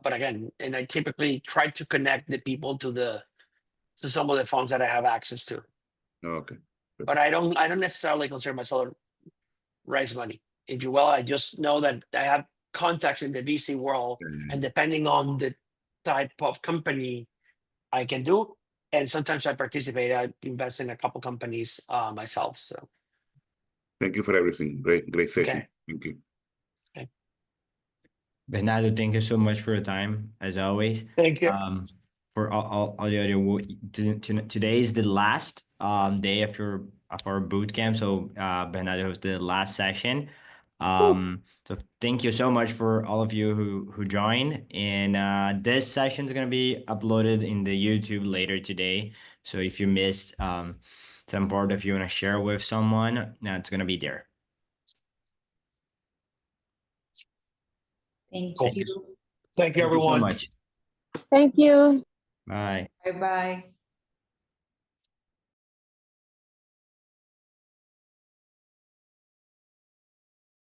Speaker 2: again, and I typically try to connect the people to some of the funds that I have access to.
Speaker 4: Okay.
Speaker 2: But I don't necessarily consider myself raise money, if you will. I just know that I have contacts in the VC world, and depending on the type of company I can do, and sometimes I participate. I invest in a couple companies myself. So
Speaker 4: Thank you for everything. Great session.
Speaker 2: okay.
Speaker 4: Thank you.
Speaker 7: Bernardo, thank you so much for your time, as always.
Speaker 2: Thank you.
Speaker 7: For all the other, today is the last day of our boot camp. So Bernardo was the last session. So thank you so much for all of you who joined. And this session is gonna be uploaded in the YouTube later today. So if you missed some part, if you wanna share with someone, it's gonna be there.
Speaker 9: Thank
Speaker 2: Cool.
Speaker 9: you.
Speaker 2: Thank you,
Speaker 7: Thank you so
Speaker 2: everyone.
Speaker 7: much.
Speaker 6: Thank you.
Speaker 7: Bye.
Speaker 9: Bye bye.